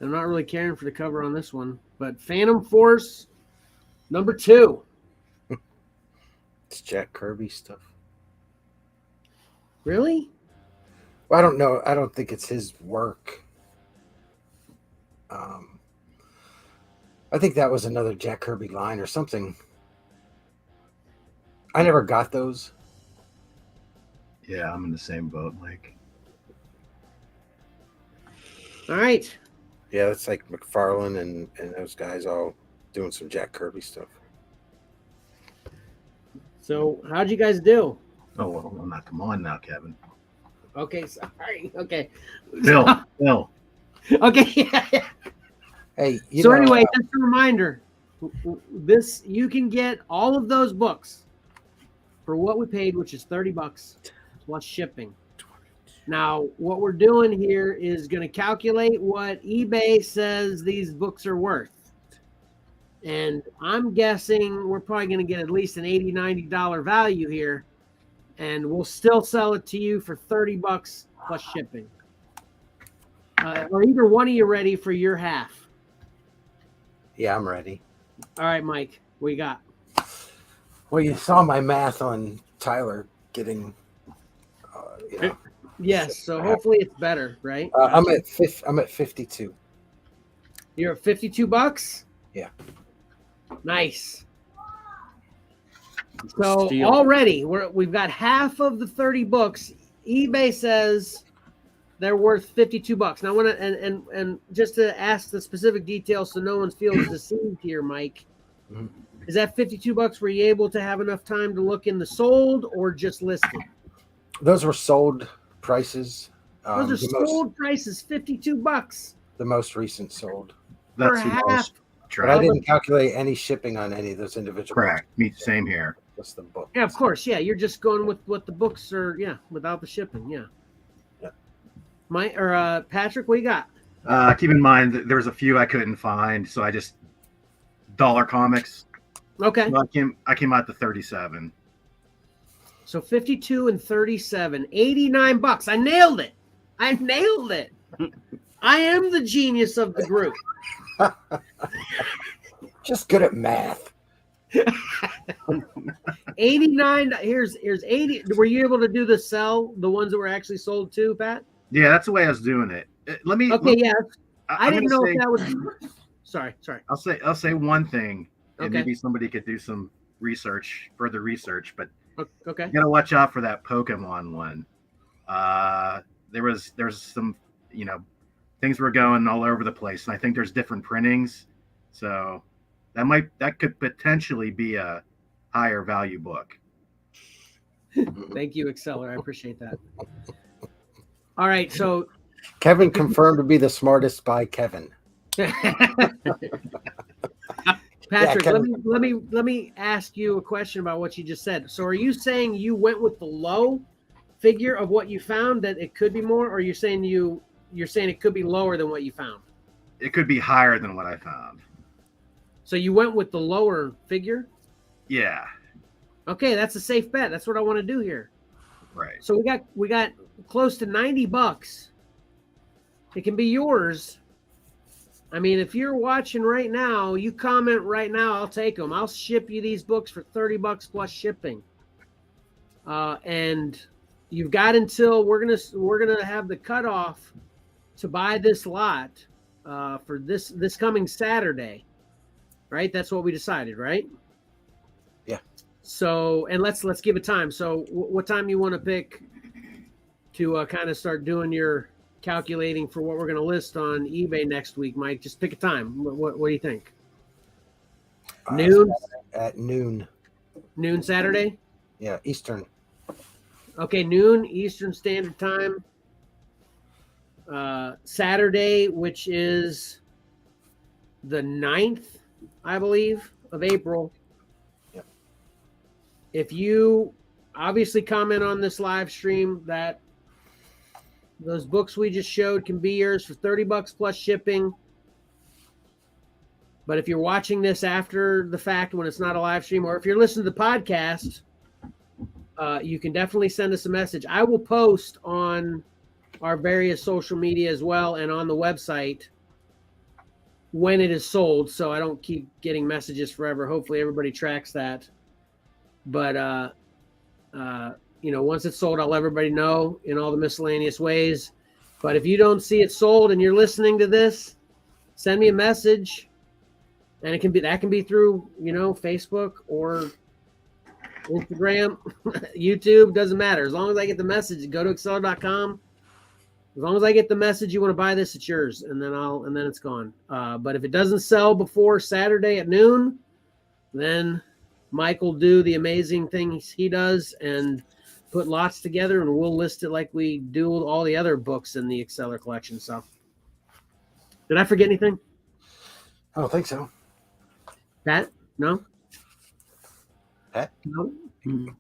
I'm not really caring for the cover on this one. But Phantom Force, number 2. It's Jack Kirby stuff. Really? Well, I don't know. I don't think it's his work. I think that was another Jack Kirby line or something. I never got those. Yeah, I'm in the same boat, Mike. All right. Yeah, it's like McFarlane and those guys all doing some Jack Kirby stuff. So how'd you guys do? Oh, well, I'm not. Come on now, Kevin. Okay, sorry. Okay. Bill. Okay, yeah. Hey, So anyway, just a reminder, this you can get all of those books for what we paid, which is $30 plus shipping. Now, what we're doing here is going to calculate what eBay says these books are worth. And I'm guessing we're probably going to get at least an $80, $90 value here. And we'll still sell it to you for $30 plus shipping. Are either one of you ready for your half? Yeah, I'm ready. All right, Mike, what you got? Well, you saw my math on Tyler getting, Yes, so hopefully it's better, right? I'm at 52. You're at $52? Yeah. Nice. So Steal. already we've got half of the 30 books. eBay says they're worth $52. Now I want to and just to ask the specific details so no one feels deceived here, Mike. Mhm. Is that $52? Were you able to have enough time to look in the sold or just listed? Those were sold prices. Those are the sold prices, $52. The most recent sold. For That's half. most But I track. didn't calculate any shipping on any of those individual Correct. books. Me, same here. Just the book. Yeah, of course. Yeah, you're just going with what the books are. Yeah, without the shipping. Yeah. Yeah. Patrick, what you got? Keep in mind that there was a few I couldn't find, so I just dollar comics. Okay. So I came out to 37. So 52 and 37, $89. I nailed it. I nailed it. I am the genius of the group. Just good at math. 89. Here's 80. Were you able to do the ones that were actually sold too, Pat? Yeah, that's the way I was doing it. Let me. Okay, yeah. I I'm didn't gonna know say- if that was. Sorry. I'll say one thing, and Okay. maybe somebody could do some further research. But Okay. you gotta watch out for that Pokemon one. There's some things were going all over the place, and I think there's different printings, so that could potentially be a higher value book. Thank you, Exceller. I appreciate that. All right, so Kevin confirmed to be the smartest by Kevin. Patrick, Kevin. let me ask you a question about what you just said. So are you saying you went with the low figure of what you found, that it could be more, or you're saying it could be lower than what you found? It could be higher than what I found. So you went with the lower figure? Yeah, Okay, that's a safe bet. That's what I want to do here. right. So we got close to $90. It can be yours. I mean, if you're watching right now, you comment right now, I'll take them. I'll ship you these books for $30 plus shipping. And you've got until we're gonna have the cutoff to buy this lot for this coming Saturday, right? That's what we decided, right? Yeah. So, and let's give it time. So, what time you want to pick to kind of start doing your calculating for what we're going to list on eBay next week, Mike? Just pick a time. What do you think? Noon? At noon. Noon Saturday? Yeah, Eastern. Okay, noon Eastern Standard Time. Saturday, which is the 9th, I believe, of April. Yep. If you obviously comment on this live stream that those books we just showed can be yours for $30 plus shipping. But if you're watching this after the fact when it's not a live stream, or if you're listening to the podcast, you can definitely send us a message. I will post on our various social media as well and on the website when it is sold, so I don't keep getting messages forever. Hopefully everybody tracks that. But once it's sold, I'll let everybody know in all the miscellaneous ways. But if you don't see it sold and you're listening to this, send me a message. And that can be through, Facebook or Instagram, YouTube, doesn't matter. As long as I get the message, go to Exceller.com. As long as I get the message, you want to buy this, it's yours, and then it's gone. But if it doesn't sell before Saturday at noon, then Mike will do the amazing things he does and put lots together, and we'll list it like we do all the other books in the Exceller collection. So, did I forget anything? I don't think so. Pat? No? Pat? No? Mm.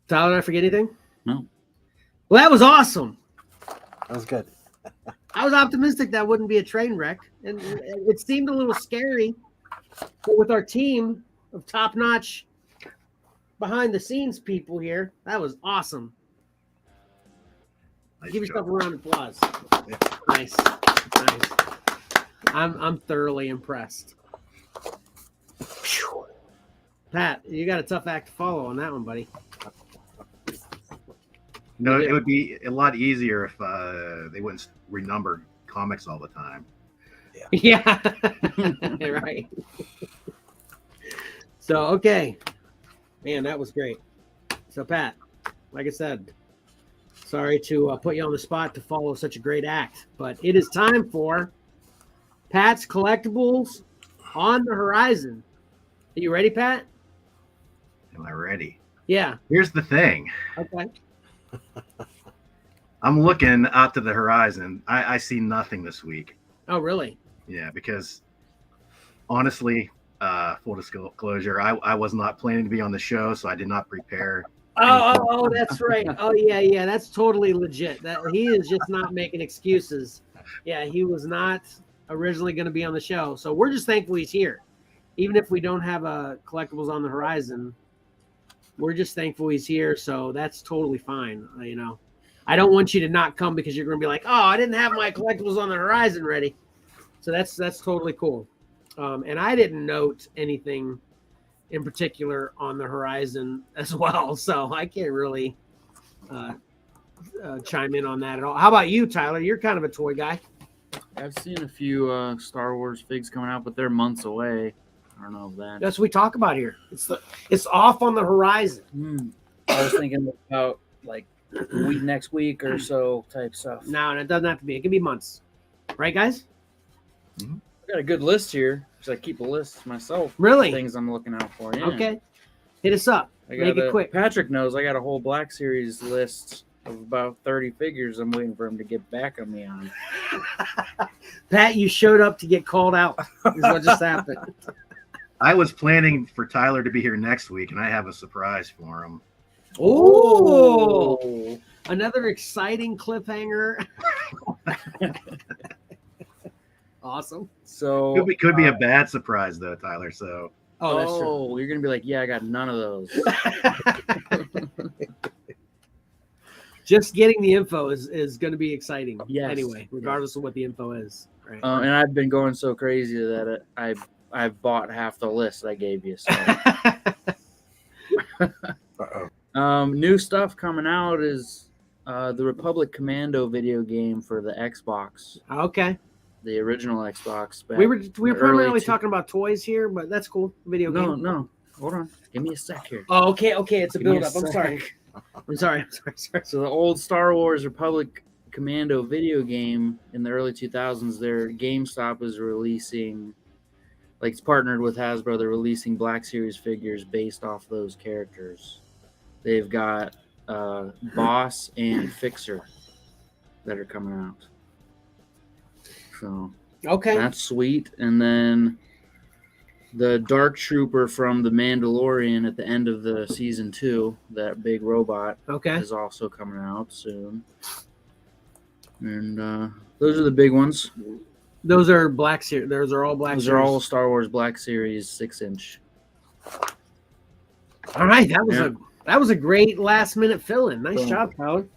Tyler, did I forget anything? No. Well, that was awesome. That was good. I was optimistic that wouldn't be a train wreck, and it seemed a little scary. But with our team of top-notch behind-the-scenes people here, that was awesome. Nice Give yourself job. a round of applause. Yeah. Nice. I'm thoroughly impressed. Pat, you got a tough act to follow on that one, buddy. No, it would be a lot easier if they wouldn't renumber comics all the time. Yeah. Right. So, okay. Man, that was great. So, Pat, like I said, sorry to put you on the spot to follow such a great act, but it is time for Pat's Collectibles on the Horizon. Are you ready, Pat? Am I ready? Yeah. Here's the thing. Okay. I'm looking out to the horizon. I see nothing this week. Oh, really? Yeah, because honestly, full disclosure, I was not planning to be on the show, so I did not prepare. Oh, that's right. Oh, yeah. That's totally legit. That he is just not making excuses. Yeah, he was not originally going to be on the show, so we're just thankful he's here. Even if we don't have a Collectibles on the Horizon, we're just thankful he's here, so that's totally fine. I don't want you to not come because you're going to be like, oh, I didn't have my Collectibles on the Horizon ready. So that's totally cool. And I didn't note anything in particular on the Horizon as well, so I can't really chime in on that at all. How about you, Tyler? You're kind of a toy guy. I've seen a few Star Wars figs coming out, but they're months away. I don't know if that. That's what we talk about here. It's off on the horizon. I was thinking about like next week or so type stuff. No, it doesn't have to be. It can be months. Right, guys? I got a good list here because I keep a list myself. Really? Things I'm looking out for. Yeah. Okay. Hit us up. Make it quick. Patrick knows I got a whole Black Series list of about 30 figures I'm waiting for him to get back on me on. Pat, you showed up to get called out. Is what just happened. I was planning for Tyler to be here next week, and I have a surprise for him. Oh, another exciting cliffhanger. Awesome. So Could be a bad surprise though, Tyler. So That's true. You're gonna be like, yeah, I got none of those. Just getting the info is going to be exciting. Yes. Anyway, regardless of what the info is. Right. And I've been going so crazy that I've bought half the list I gave you. So. New stuff coming out is the Republic Commando video game for the Xbox. Okay. The original Xbox. We were primarily talking about toys here, but that's cool. Video game. No. Hold on. Give me a sec here. Oh, okay. It's a Give me build up. I'm sec. sorry. So the old Star Wars Republic Commando video game in the early 2000s, their GameStop is releasing, like it's partnered with Hasbro, they're releasing Black Series figures based off those characters. They've got Boss and Fixer that are coming out. So Okay. that's sweet. And then the Dark Trooper from The Mandalorian at the end of the season 2, that big robot, Okay. is also coming out soon. And those are the big ones. Those are Black Series. Those are all Black Those Series. are all Star Wars Black Series 6-inch. All right. That was a great last minute fill-in. Nice Boom. job, Tyler.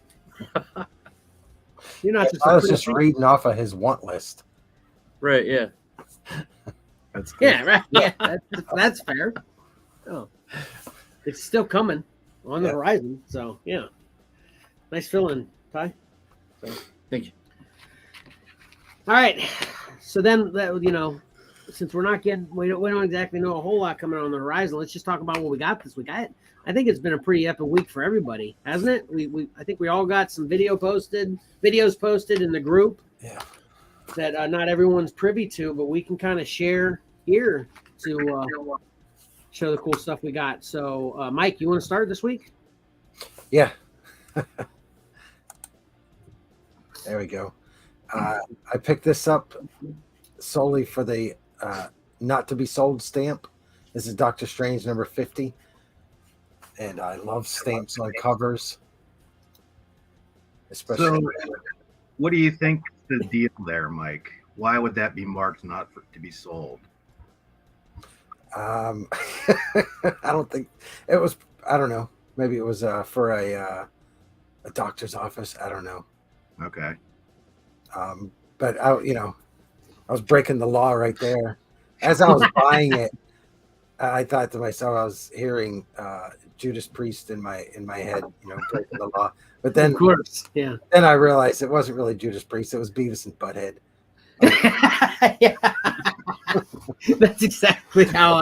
You're not just. I was just reading off of his want list. Right, yeah. That's good. Yeah, right. Yeah, that's fair. Oh, it's still coming on the horizon. So yeah, nice fill-in, Ty. So. Thank you. All right. So then, since we don't exactly know a whole lot coming on the horizon, let's just talk about what we got this week. I think it's been a pretty epic week for everybody, hasn't it? I think we all got some videos posted in the group. Yeah. That not everyone's privy to, but we can kind of share here to show the cool stuff we got. So, Mike, you want to start this week? Yeah. There we go. I picked this up solely for the not to be sold stamp. This is Doctor Strange number 50. And I love stamps on covers. Especially. So, what do you think the deal there, Mike? Why would that be marked not to be sold? I don't think it was. I don't know. Maybe it was for a doctor's office. I don't know. Okay. But I was breaking the law right there. As I was buying it, I thought to myself, I was hearing Judas Priest in my head, breaking the law. But then, Of course, yeah. Then I realized it wasn't really Judas Priest; it was Beavis and Butthead. Yeah. That's exactly how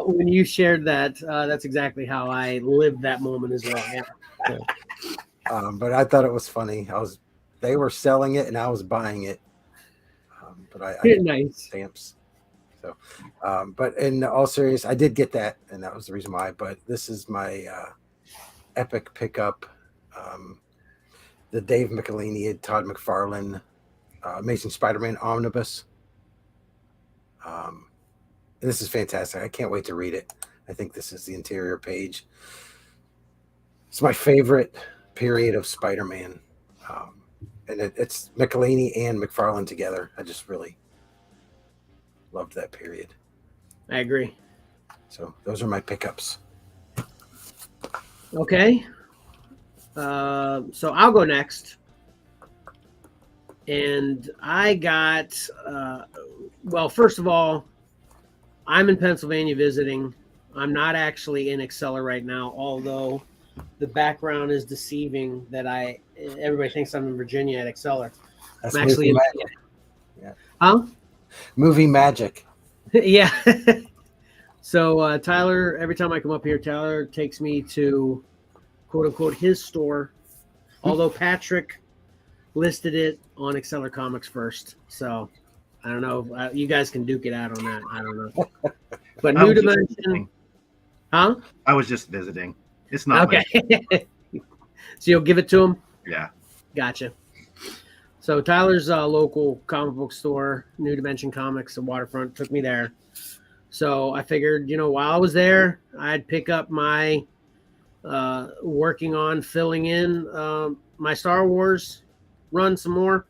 when you shared that, that's exactly how I lived that moment as well. Yeah. But I thought it was funny. They were selling it and I was buying it. But I nice stamps. So, but in all seriousness, I did get that, and that was the reason why. But this is my epic pickup. The Dave Mcclaney, Todd McFarlane, Amazing Spider-Man Omnibus. And this is fantastic. I can't wait to read it. I think this is the interior page. It's my favorite period of Spider-Man. And it's Mcclaney and McFarlane together. I just really loved that period. I agree. So those are my pickups. Okay. So I'll go next. And I got, first of all, I'm in Pennsylvania visiting. I'm not actually in Exceller right now, although the background is deceiving that everybody thinks I'm in Virginia at Exceller. That's I'm actually movie magic. Yeah. Huh? Movie magic. Yeah. So Tyler, every time I come up here, Tyler takes me to quote unquote his store. Although Patrick listed it on Exceller Comics first. So I don't know. You guys can duke it out on that. I don't know. But New Dimension. Huh? I was just visiting. It's not okay. So you'll give it to him? Yeah. Gotcha. So Tyler's local comic book store, New Dimension Comics, the Waterfront, took me there. So I figured, while I was there, I'd pick up my working on filling in my Star Wars run some more.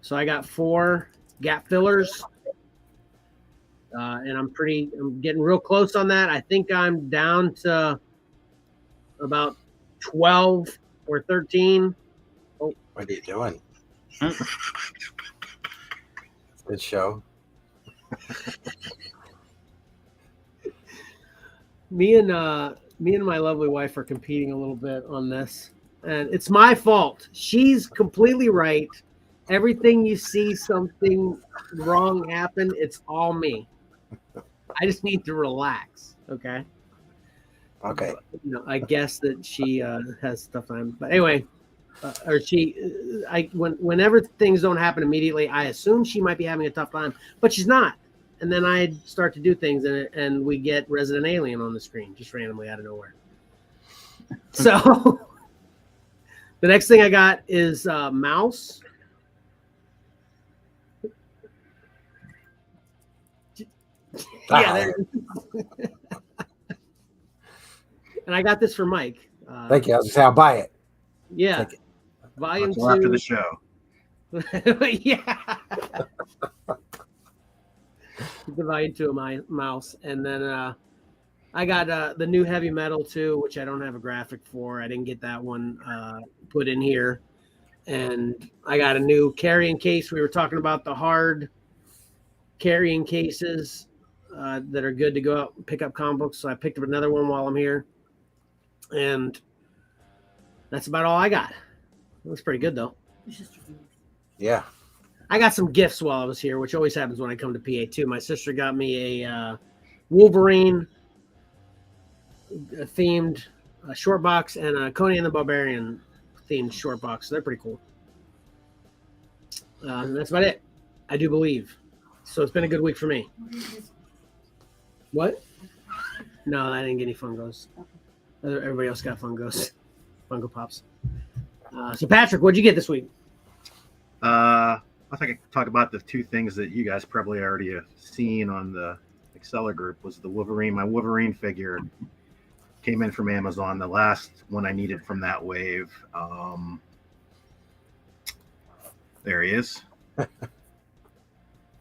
So I got 4 gap fillers. And I'm getting real close on that. I think I'm down to about 12 or 13. Oh, what are you doing? Good show. Me and my lovely wife are competing a little bit on this, and it's my fault. She's completely right. Everything you see something wrong happen, it's all me. I just need to relax. Okay. Okay. I guess that she has stuff on, but anyway, whenever things don't happen immediately, I assume she might be having a tough time, but she's not. And then I start to do things and we get Resident Alien on the screen just randomly out of nowhere. So the next thing I got is mouse. Yeah, there it is. And I got this for Mike. Thank you. I was gonna say I'll buy it. Yeah, Take it. volume Until after 2. the show. Yeah. The volume 2 of my mouse, and then I got the new heavy metal too, which I don't have a graphic for. I didn't get that one put in here, and I got a new carrying case. We were talking about the hard carrying cases that are good to go out and pick up comic books. So I picked up another one while I'm here, and that's about all I got. It was pretty good though. Yeah. I got some gifts while I was here, which always happens when I come to PA too. My sister got me a Wolverine themed short box and a Conan the Barbarian themed short box. So they're pretty cool. And that's about it, I do believe. So it's been a good week for me. What? No, I didn't get any Fungos. Everybody else got Fungos. Fungo Pops. So Patrick, what'd you get this week? I think I could talk about the two things that you guys probably already have seen on the Exceller group. Was the Wolverine. My Wolverine figure came in from Amazon. The last one I needed from that wave. There he is.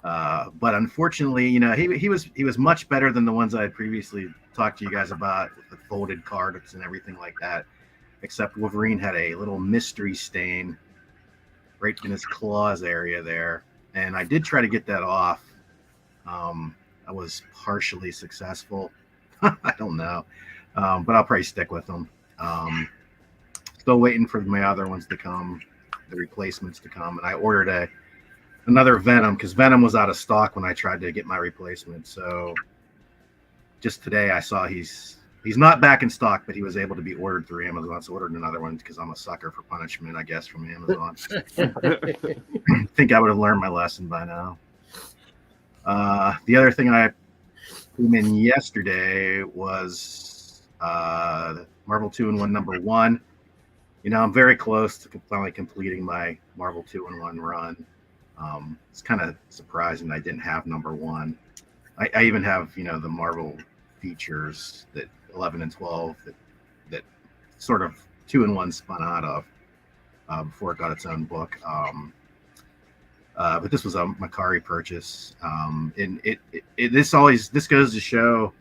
But unfortunately, he was much better than the ones I had previously talked to you guys about, with the folded cards and everything like that. Except Wolverine had a little mystery stain right in his claws area there, and I did try to get that off. I was partially successful. I don't know, but I'll probably stick with them. Still waiting for my other ones to come, the replacements to come, and I ordered another Venom because Venom was out of stock when I tried to get my replacement. So just today I saw he's not back in stock, but he was able to be ordered through Amazon. So I ordered another one because I'm a sucker for punishment, I guess, from Amazon. I think I would have learned my lesson by now. The other thing I came in yesterday was Marvel 2-in-1 number 1. I'm very close to finally completing my Marvel 2-in-1 run. It's kind of surprising I didn't have number 1. I even have, the Marvel features that 11 and 12 that sort of 2-in-1 spun out of before it got its own book. But this was a Macari purchase. And this goes to show,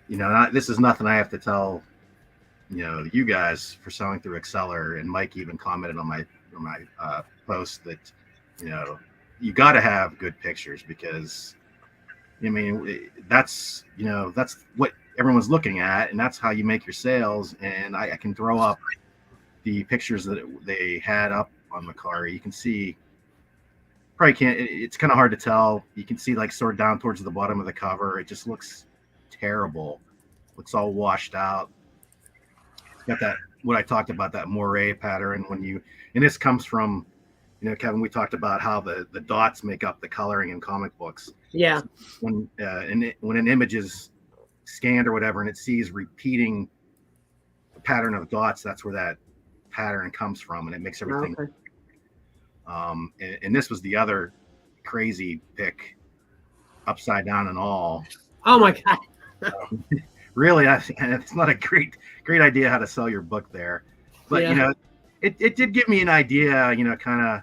this is nothing I have to tell, you guys for selling through Exceller. And Mike even commented on my post that, you got to have good pictures because, that's what everyone's looking at, and that's how you make your sales. And I can throw up the pictures that they had up on Macari. You can see, probably can't, it's kind of hard to tell. You can see like sort of down towards the bottom of the cover. It just looks terrible. Looks all washed out. It's got that, what I talked about, that moire pattern and this comes from, Kevin, we talked about how the dots make up the coloring in comic books. Yeah. When an image is scanned or whatever, and it sees repeating the pattern of dots, that's where that pattern comes from, and it makes everything. Okay. And this was the other crazy pick, upside down and all. Oh my god! Really, it's not a great idea how to sell your book there, but yeah. It did give me an idea, kind of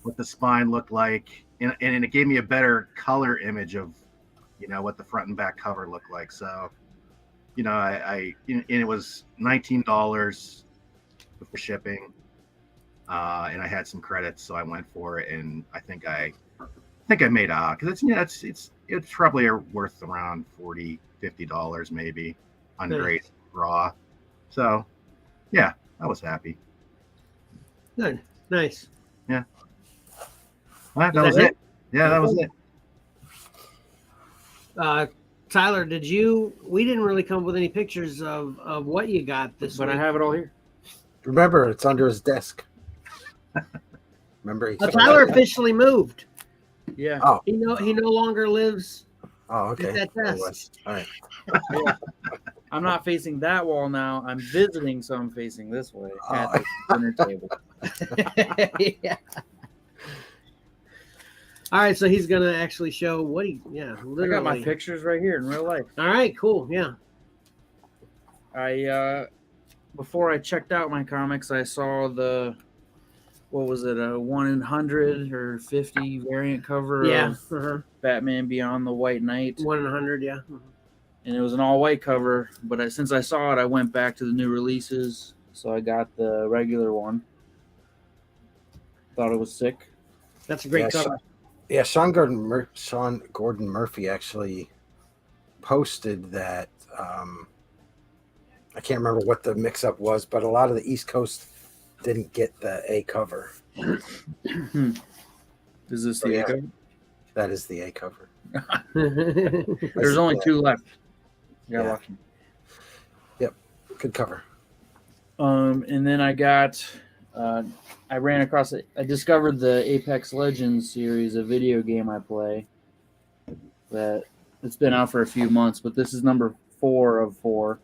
what the spine looked like, and it gave me a better color image of, what the front and back cover looked like. So, and it was $19 for shipping, and I had some credits, so I went for it, and I think I made out because it's probably worth around $40-$50 maybe ungraded raw. So, yeah, I was happy. Good, nice. Yeah. Well, that was it. Yeah, that was it. Tyler, we didn't really come up with any pictures of what you got this week. But I have it all here. Remember, it's under his desk. Remember, Tyler officially moved. Yeah. Oh. He no longer lives Oh, okay. at that desk. All right. I'm not facing that wall now. I'm visiting, so I'm facing this way at the dinner table. Yeah. All right, so he's gonna actually show what he. Yeah, literally. I got my pictures right here in real life. All right, cool. Yeah. I before I checked out my comics, I saw the what was it, a 1 in 100 or 50 variant cover of Batman Beyond the White Knight. 1 in 100, yeah. And it was an all-white cover, but since I saw it, I went back to the new releases, so I got the regular one. Thought it was sick. That's a great cover. Sean Gordon Murphy actually posted that. I can't remember what the mix-up was, but a lot of the East Coast didn't get the A cover. Is this the A cover? That is the A cover. There's only 2 left. Got lucky. Yep, good cover. And then I got, I ran across it. I discovered the Apex Legends series, a video game I play. That it's been out for a few months, but this is number 4 of 4.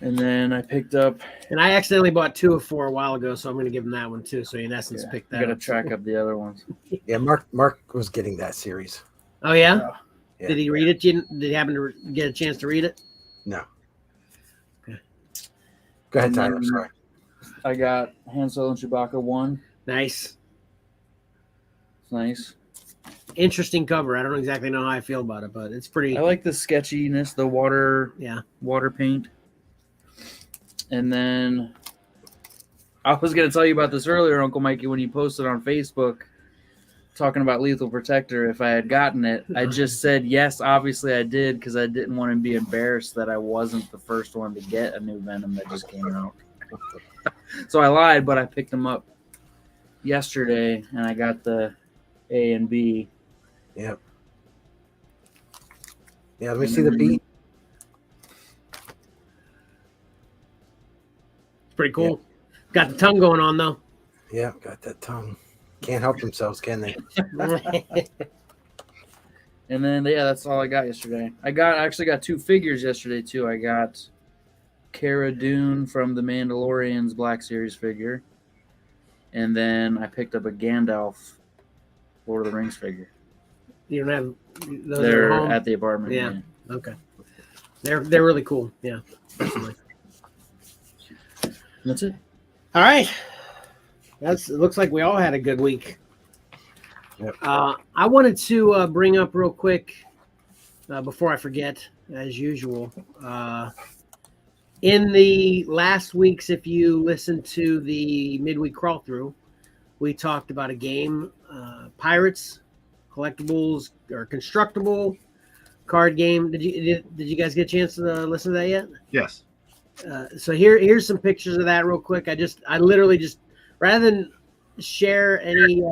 And then I picked up, and I accidentally bought 2 of 4 a while ago, so I'm going to give him that one too. So in essence, pick that. I got to track up the other ones. Yeah, Mark was getting that series. Oh yeah? Yeah. Did he read it? Did he happen to get a chance to read it? No. Okay. Go ahead, Tyler. Sorry. I got Han Solo and Chewbacca 1. Nice. It's nice. Interesting cover. I don't exactly know how I feel about it, but it's pretty. I like the sketchiness, the water paint. And then I was going to tell you about this earlier, Uncle Mikey, when you posted on Facebook talking about Lethal Protector. If I had gotten it, I just said, yes, obviously I did, because I didn't want to be embarrassed that I wasn't the first one to get a new Venom that just came out. So I lied, but I picked them up yesterday, and I got the A and B. Yep. Yeah, let me see the B. Pretty cool. Yeah. Got the tongue going on though. Yeah, got that tongue. Can't help themselves, can they? And then that's all I got yesterday. I actually got 2 figures yesterday too. I got Cara Dune from the Mandalorian's Black Series figure, and then I picked up a Gandalf Lord of the Rings figure. You don't have those they're at home? at the apartment. Yeah. Okay. They're really cool. Yeah. Personally. That's it. All right. It looks like we all had a good week. Yep. I wanted to bring up real quick before I forget, as usual. In the last weeks, if you listened to the midweek crawl through, we talked about a game, Pirates, collectibles or constructible card game. Did you guys get a chance to listen to that yet? Yes. So here's some pictures of that real quick. I literally just, rather than share any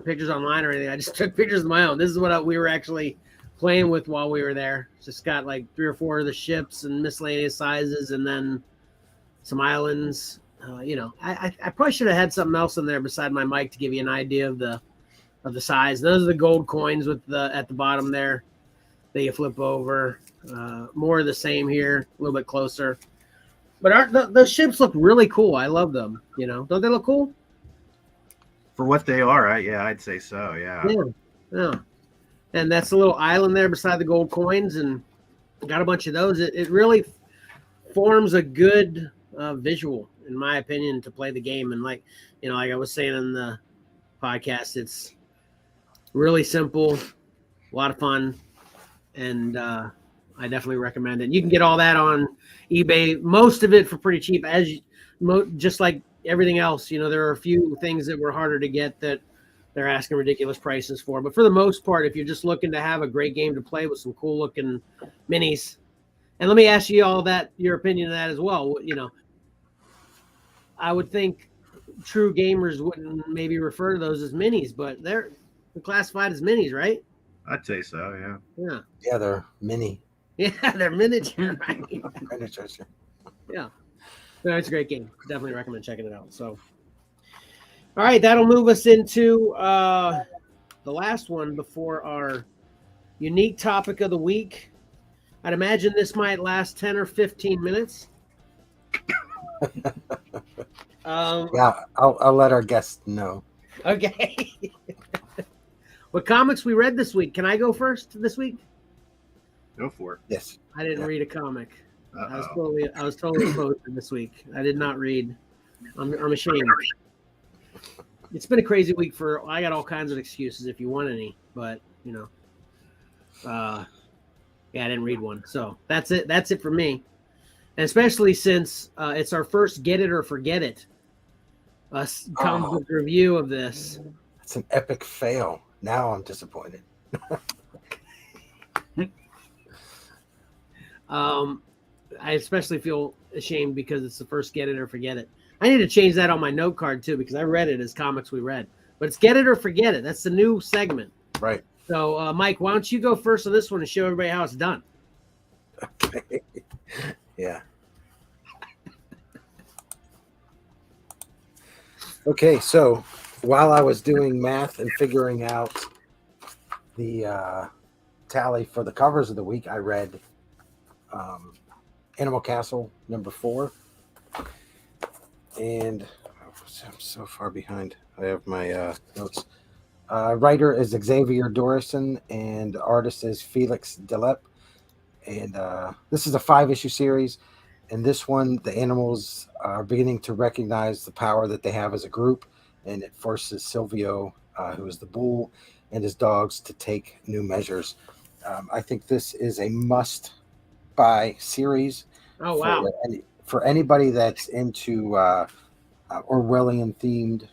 pictures online or anything, I just took pictures of my own. This is what we were actually playing with while we were there. Just got like 3 or 4 of the ships and miscellaneous sizes, and then some islands. I probably should have had something else in there beside my mic to give you an idea of the size. Those are the gold coins with at the bottom there that you flip over. More of the same here, a little bit closer. But those ships look really cool. I love them. Don't they look cool? For what they are, I'd say so. Yeah. Yeah. And that's a little island there beside the gold coins, and got a bunch of those. It really forms a good visual, in my opinion, to play the game. And like I was saying in the podcast, it's really simple, a lot of fun, and I definitely recommend it. You can get all that on eBay, most of it for pretty cheap, just like everything else. There are a few things that were harder to get that they're asking ridiculous prices for. But for the most part, if you're just looking to have a great game to play with some cool looking minis, and let me ask you all your opinion of that as well. I would think true gamers wouldn't maybe refer to those as minis, but they're classified as minis, right? I'd say so. Yeah. Yeah. Yeah, they're mini. Yeah, they're miniature, right? Miniatures. Yeah. No, it's a great game. Definitely recommend checking it out. So, all right, that'll move us into the last one before our unique topic of the week. I'd imagine this might last 10 or 15 minutes. Yeah, I'll let our guests know. Okay. What comics we read this week? Can I go first this week? Go for it. Yes. I didn't read a comic. I was Uh-oh. totally posted this week. I did not read. I'm ashamed. It's been a crazy week I got all kinds of excuses if you want any, but yeah, I didn't read one. So that's it. That's it for me. And especially since it's our first Get It or Forget It comic book review of this. It's an epic fail. Now I'm disappointed. I especially feel ashamed because it's the first Get It or Forget It. I need to change that on my note card too, because I read it as comics we read. But it's Get It or Forget It. That's the new segment. Right. So, Mike, why don't you go first on this one and show everybody how it's done? Okay. Yeah. Okay, so while I was doing math and figuring out the tally for the covers of the week, I read Animal Castle number 4. And I'm so far behind. I have my notes. Writer is Xavier Dorison, and artist is Felix Delep. And this is a 5-issue series. And this one, the animals are beginning to recognize the power that they have as a group, and it forces Silvio, who is the bull, and his dogs to take new measures. I think this is a must-buy series. Oh, wow. For anybody that's into Orwellian-themed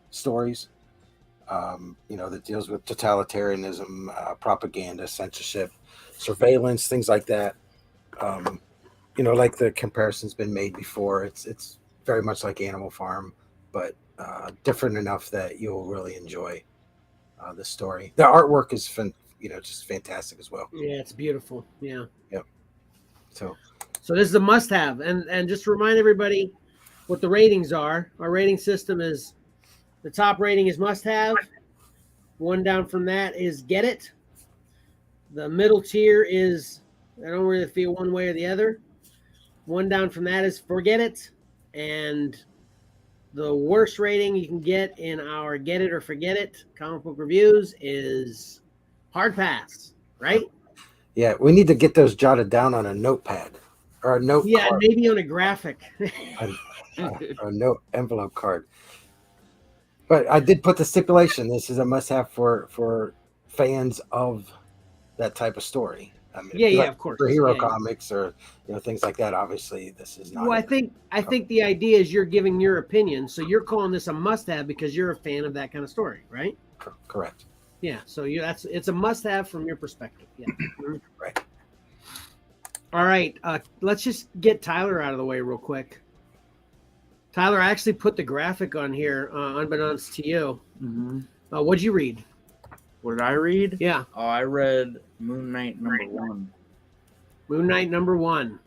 stories, that deals with totalitarianism, propaganda, censorship, surveillance, things like that. Like the comparison's been made before. It's very much like Animal Farm, but different enough that you'll really enjoy the story. The artwork is just fantastic as well. Yeah, it's beautiful. Yeah. Yep. So this is a must-have, and just to remind everybody what the ratings are. Our rating system is the top rating is must-have. One down from that is get it. The middle tier is I don't really feel one way or the other. One down from that is forget it, and the worst rating you can get in our Get It or Forget It comic book reviews is hard pass, right? Yeah, we need to get those jotted down on a notepad or a note. Yeah, card. maybe on a graphic. A note envelope card. But I did put the stipulation. This is a must-have for fans of that type of story. I mean, Yeah, of course. For hero comics or things like that, obviously this is not. Well, I think the idea is you're giving your opinion, so you're calling this a must-have because you're a fan of that kind of story, right? Correct. Yeah, so it's a must-have from your perspective. Yeah. Right. All right, let's just get Tyler out of the way real quick. Tyler, I actually put the graphic on here, unbeknownst to you. Mm-hmm. What'd you read? What did I read? Yeah. Oh, I read Moon Knight number 1. Moon Knight number 1.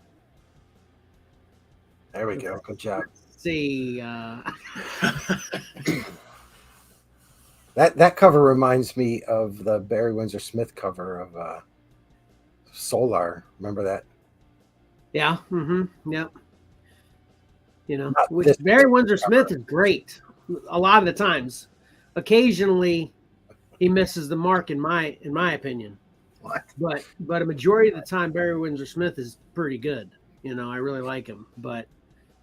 There we go. Good job. Let's see. That cover reminds me of the Barry Windsor Smith cover of Solar. Remember that? Yeah. Mm-hmm. Yep. This Barry Windsor Smith is great a lot of the times. Occasionally, he misses the mark in my opinion. What? But a majority of the time, Barry Windsor Smith is pretty good. I really like him. But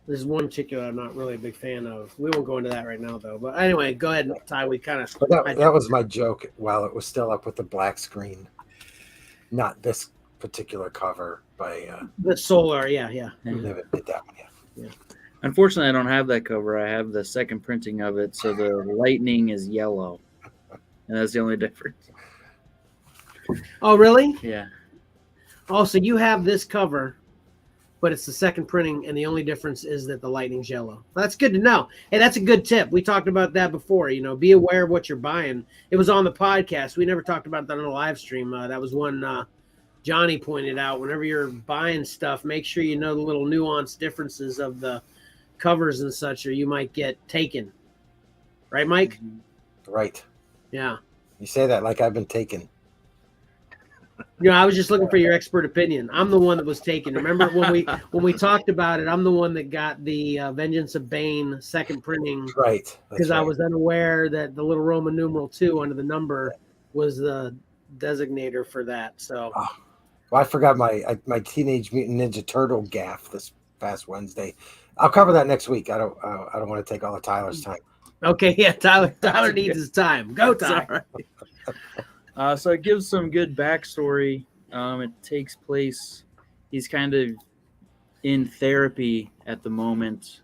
there's one particular I'm not really a big fan of. We won't go into that right now, though. But anyway, go ahead, Ty. We kind of. That was my joke while it was still up with the black screen. Not this particular cover by. The Solar, yeah. Never did that one yet. Yeah. Unfortunately, I don't have that cover. I have the second printing of it, so the lightning is yellow, and that's the only difference. Oh, really? Yeah. Oh, so you have this cover, but it's the second printing, and the only difference is that the lightning's yellow. That's good to know. Hey, that's a good tip. We talked about that before. Be aware of what you're buying. It was on the podcast. We never talked about that on the live stream. That was one Johnny pointed out. Whenever you're buying stuff, make sure you know the little nuanced differences of the covers and such, or you might get taken. Right, Mike? Right. Yeah. You say that like I've been taken. I was just looking for your expert opinion. I'm the one that was taken. Remember when we talked about it? I'm the one that got the Vengeance of Bane second printing, Right. Because I was unaware that the little Roman numeral 2 under the number was the designator for that. So, well, I forgot my Teenage Mutant Ninja Turtle gaff this past Wednesday. I'll cover that next week. I don't want to take all of Tyler's time. Okay, yeah, Tyler needs his time. Go, Tyler. So it gives some good backstory. It takes place. He's kind of in therapy at the moment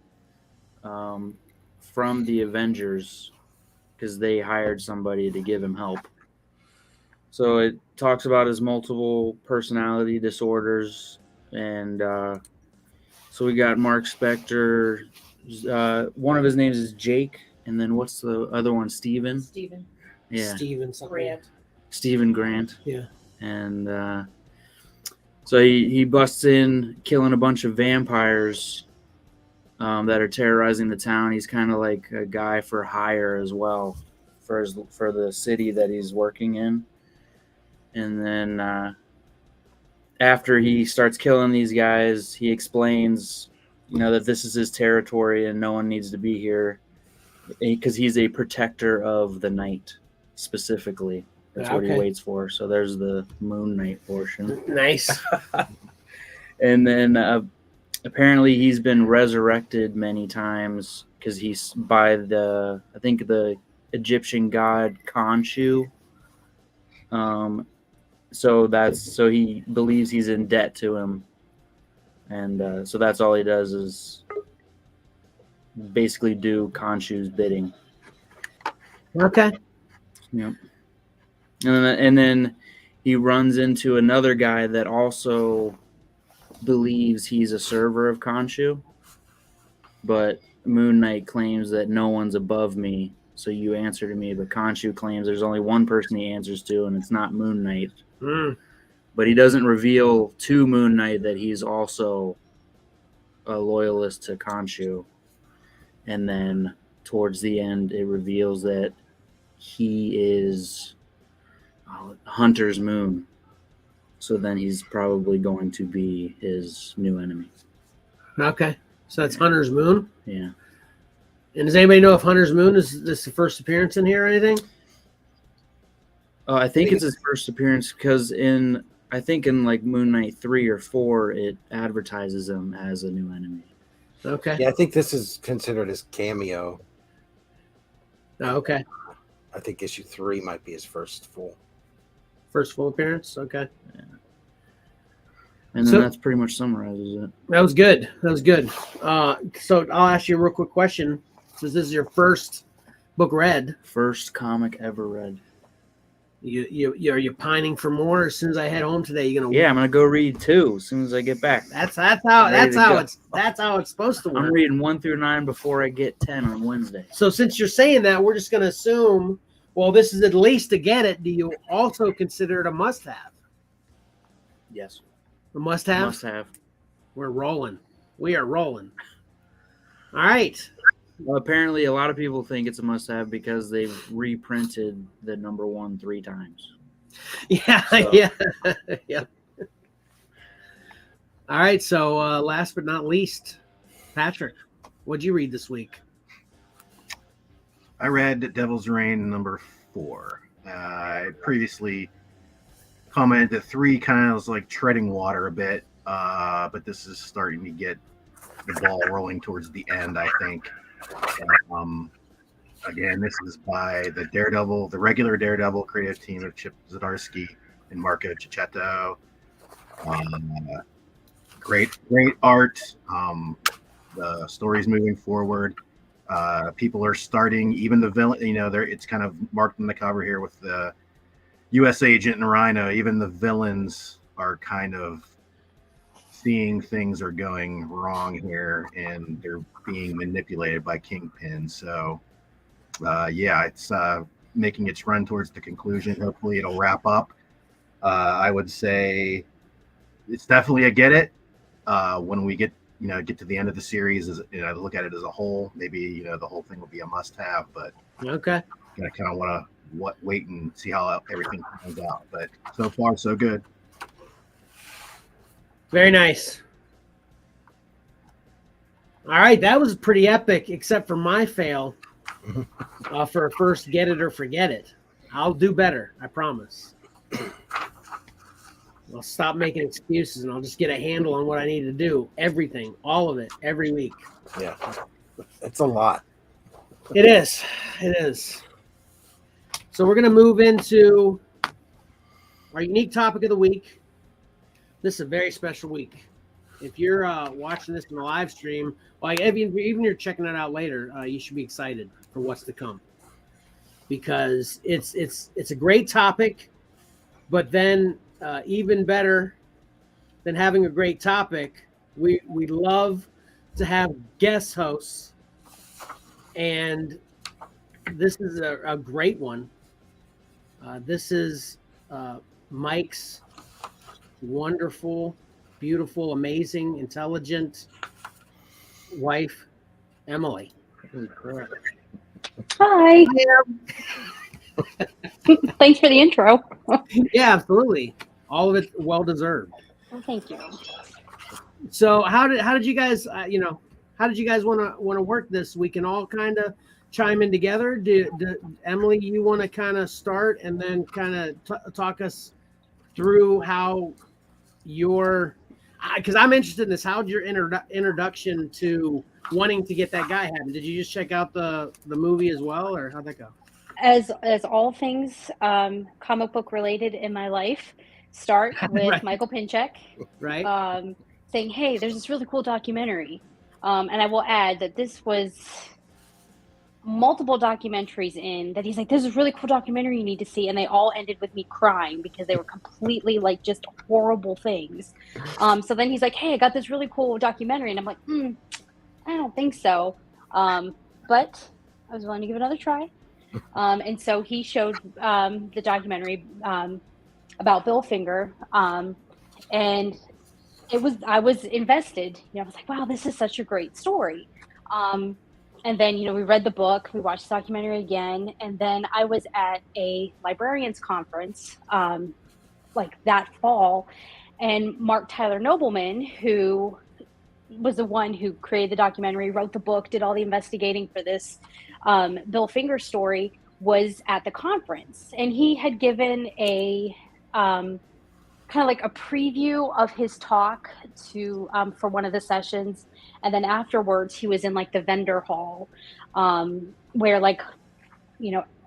from the Avengers because they hired somebody to give him help. So it talks about his multiple personality disorders. And so we got Mark Spector. One of his names is Jake. And then what's the other one? Steven? Steven. Yeah. Grant. Grant. Yeah. And so he busts in, killing a bunch of vampires that are terrorizing the town. He's kind of like a guy for hire as well for the city that he's working in. And then after he starts killing these guys, he explains, that this is his territory and no one needs to be here because he's a protector of the night specifically. That's what he waits for. So there's the Moon Knight portion. Nice. And then apparently he's been resurrected many times because he's by the Egyptian god Khonshu. So he believes he's in debt to him. And so that's all he does is basically do Khonshu's bidding. Okay. Yep. And then he runs into another guy that also believes he's a server of Khonshu, but Moon Knight claims that no one's above me, so you answer to me. But Khonshu claims there's only one person he answers to, and it's not Moon Knight. But he doesn't reveal to Moon Knight that he's also a loyalist to Khonshu. And then towards the end, it reveals that he is Hunter's Moon. So then he's probably going to be his new enemy. Okay. So that's Hunter's Moon? Yeah. And does anybody know if Hunter's Moon is this the first appearance in here or anything? I think it's his first appearance because in like Moon Knight 3 or 4, it advertises him as a new enemy. Okay. Yeah, I think this is considered his cameo. Oh, okay. I think issue 3 might be his first full appearance. Okay. Yeah. And then that's pretty much summarizes it. That was good. So I'll ask you a real quick question. Since this is your first book read, first comic ever read, are you pining for more? As soon as I head home today, you're gonna. Yeah, I'm gonna go read 2 as soon as I get back. That's how it's supposed to work. I'm reading 1 through 9 before I get 10 on Wednesday. So since you're saying that, we're just gonna assume. Well, this is at least to get it. Do you also consider it a must-have? Yes. A must-have? Must-have. We're rolling. We are rolling. All right. Well, apparently, a lot of people think it's a must-have because they've reprinted the number 1 3 times. Yeah, so. yeah. All right. So, last but not least, Patrick, what'd you read this week? I read Devil's Reign number 4. I previously commented that 3 kind of was like treading water a bit, but this is starting to get the ball rolling towards the end, I think. Again, this is by the regular Daredevil creative team of Chip Zdarsky and Marco Cicchetto. Great art. The story's moving forward. People are starting, even the villain, it's kind of marked on the cover here with the U.S. agent and Rhino. Even the villains are kind of seeing things are going wrong here, and they're being manipulated by Kingpin. So, it's making its run towards the conclusion. Hopefully, it'll wrap up. I would say it's definitely a get it. When we get to the end of the series, look at it as a whole. Maybe the whole thing will be a must-have, but okay, I kind of want to wait and see how everything turns out. But so far, so good. Very nice. All right, that was pretty epic, except for my fail for a first get it or forget it. I'll do better, I promise. I'll stop making excuses and I'll just get a handle on what I need to do. Everything, all of it, every week. Yeah, it's a lot. It is. It is. So we're going to move into our unique topic of the week. This is a very special week. If you're watching this in the live stream, like even you're checking it out later, you should be excited for what's to come, because it's a great topic. But then even better than having a great topic, we love to have guest hosts, and this is a great one. This is Mike's wonderful, beautiful, amazing, intelligent wife, Emily. Hi. Thanks for the intro. Yeah, absolutely. All of it well deserved. Well, thank you. So how did you guys how did you guys want to work this? We can all kind of chime in together. Do Emily, you want to kind of start and then kind of talk us through how your, because I'm interested in this. How'd your introduction to wanting to get that guy happen? Did you just check out the movie as well, or how'd that go? As all things comic book related in my life start with Right. Michael Pinchek, Right. saying, "Hey, there's this really cool documentary," and I will add that this was multiple documentaries in that he's like, "This is a really cool documentary you need to see," and they all ended with me crying because they were completely like just horrible things. So then he's like, "Hey, I got this really cool documentary," and I'm like, I don't think so, but I was willing to give it another try. And so he showed the documentary about Bill Finger, and I was invested. I was like, wow, this is such a great story. And then, we read the book, we watched the documentary again, and then I was at a librarians conference like that fall, and Mark Tyler Nobleman, who was the one who created the documentary, wrote the book, did all the investigating for this Bill Finger story, was at the conference, and he had given a kind of like a preview of his talk to for one of the sessions, and then afterwards he was in like the vendor hall where like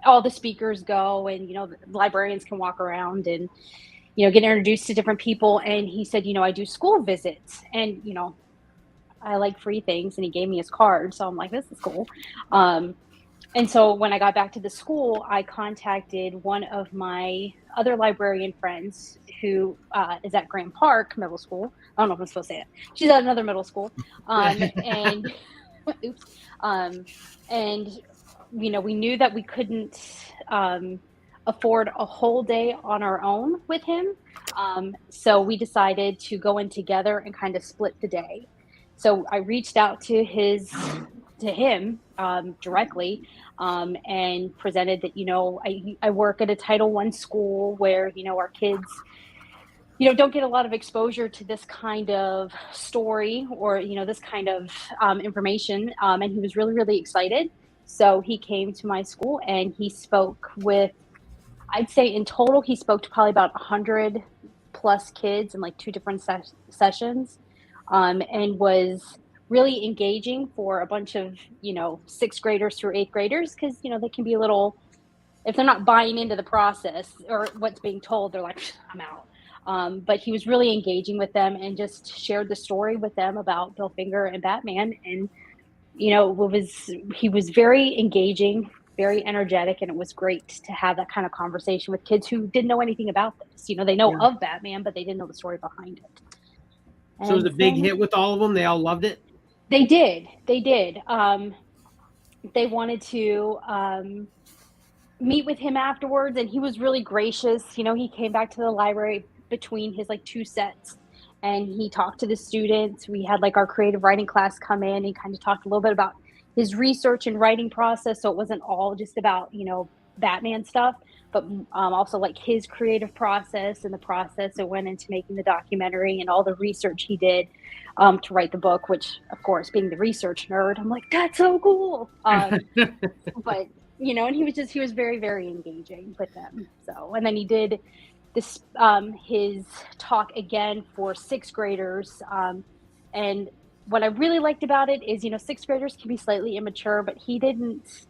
all the speakers go, and the librarians can walk around and get introduced to different people. And he said, I do school visits, and I like free things, and he gave me his card. So I'm like, this is cool. And so when I got back to the school, I contacted one of my other librarian friends who is at Grant Park Middle School. I don't know if I'm supposed to say it. She's at another middle school. And oops. And we knew that we couldn't afford a whole day on our own with him. So we decided to go in together and kind of split the day. So I reached out to him directly and presented that, I work at a Title I school where, our kids, don't get a lot of exposure to this kind of story or, this kind of information. And he was really, really excited. So he came to my school and he spoke with, I'd say in total, he spoke to probably about 100 plus kids in like 2 different sessions. And was really engaging for a bunch of, 6th graders through 8th graders, because, they can be a little, if they're not buying into the process or what's being told, they're like, I'm out. But he was really engaging with them and just shared the story with them about Bill Finger and Batman. And, he was very engaging, very energetic, and it was great to have that kind of conversation with kids who didn't know anything about this. They know of Batman, but they didn't know the story behind it. So it was a big hit with all of them. They all loved it. They did. They wanted to meet with him afterwards, and he was really gracious. He came back to the library between his like 2 sets, and he talked to the students. We had like our creative writing class come in and kind of talked a little bit about his research and writing process. So it wasn't all just about, Batman stuff, but also like his creative process and the process that went into making the documentary and all the research he did to write the book, which of course, being the research nerd, I'm like, that's so cool. But you know, and he was very, very engaging with them. So, and then he did this, his talk again for sixth graders. And what I really liked about it is, you know, sixth graders can be slightly immature, but he didn't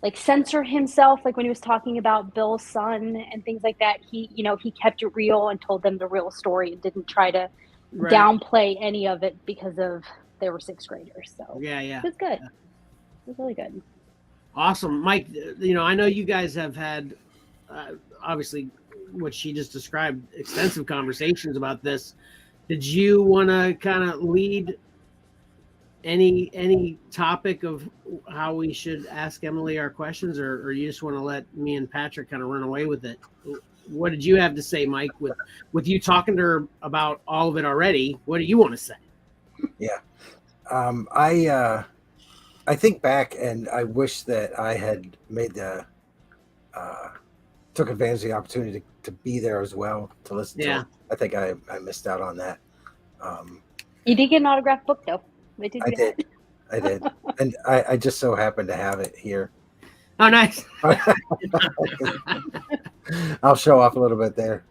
like censor himself. Like when he was talking about Bill's son and things like that, he, you know, he kept it real and told them the real story and didn't try to downplay any of it because of they were sixth graders. So it was good. It was really good. Awesome. Mike, you know, I know you guys have had obviously what she just described, extensive conversations about this. Did you want to kind of lead any topic of how we should ask Emily our questions, or you just want to let me and Patrick kind of run away with it? What did you have to say, Mike, with you talking to her about all of it already? What do you want to say? Yeah. I think back and I wish that I had made took advantage of the opportunity to be there as well, to listen to it. I think I missed out on that. You did get an autographed book though. I did. And I just so happened to have it here. Oh, nice. I'll show off a little bit there.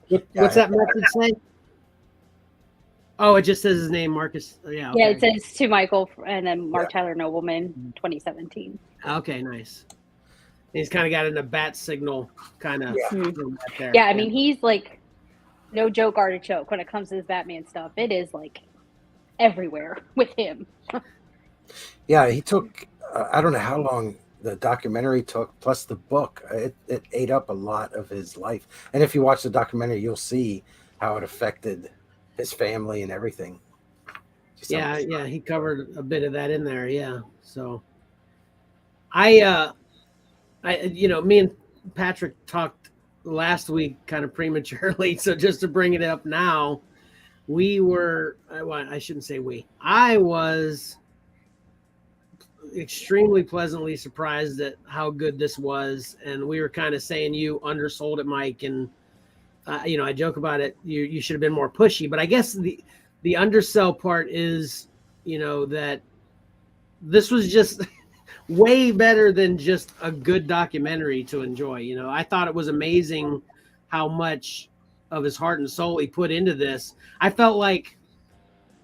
What's that message say? Oh, it just says his name, Marcus. Yeah. Okay. Yeah, it says to Michael and then Mark Tyler Nobleman, 2017. Okay, nice. He's kind of got in a bat signal kind of. Yeah. I mean, he's like no joke artichoke when it comes to this Batman stuff. It is like everywhere with him. Yeah, he took, I don't know how long the documentary took, plus the book. It ate up a lot of his life. And if you watch the documentary, you'll see how it affected his family and everything. Yeah, he covered a bit of that in there. Yeah. So I you know, me and Patrick talked last week kind of prematurely. So just to bring it up now, I shouldn't say I was extremely pleasantly surprised at how good this was. And we were kind of saying you undersold it, Mike. And, you know, I joke about it. You should have been more pushy, but I guess the undersell part is, you know, that this was just way better than just a good documentary to enjoy. You know, I thought it was amazing how much of his heart and soul he put into this. I felt like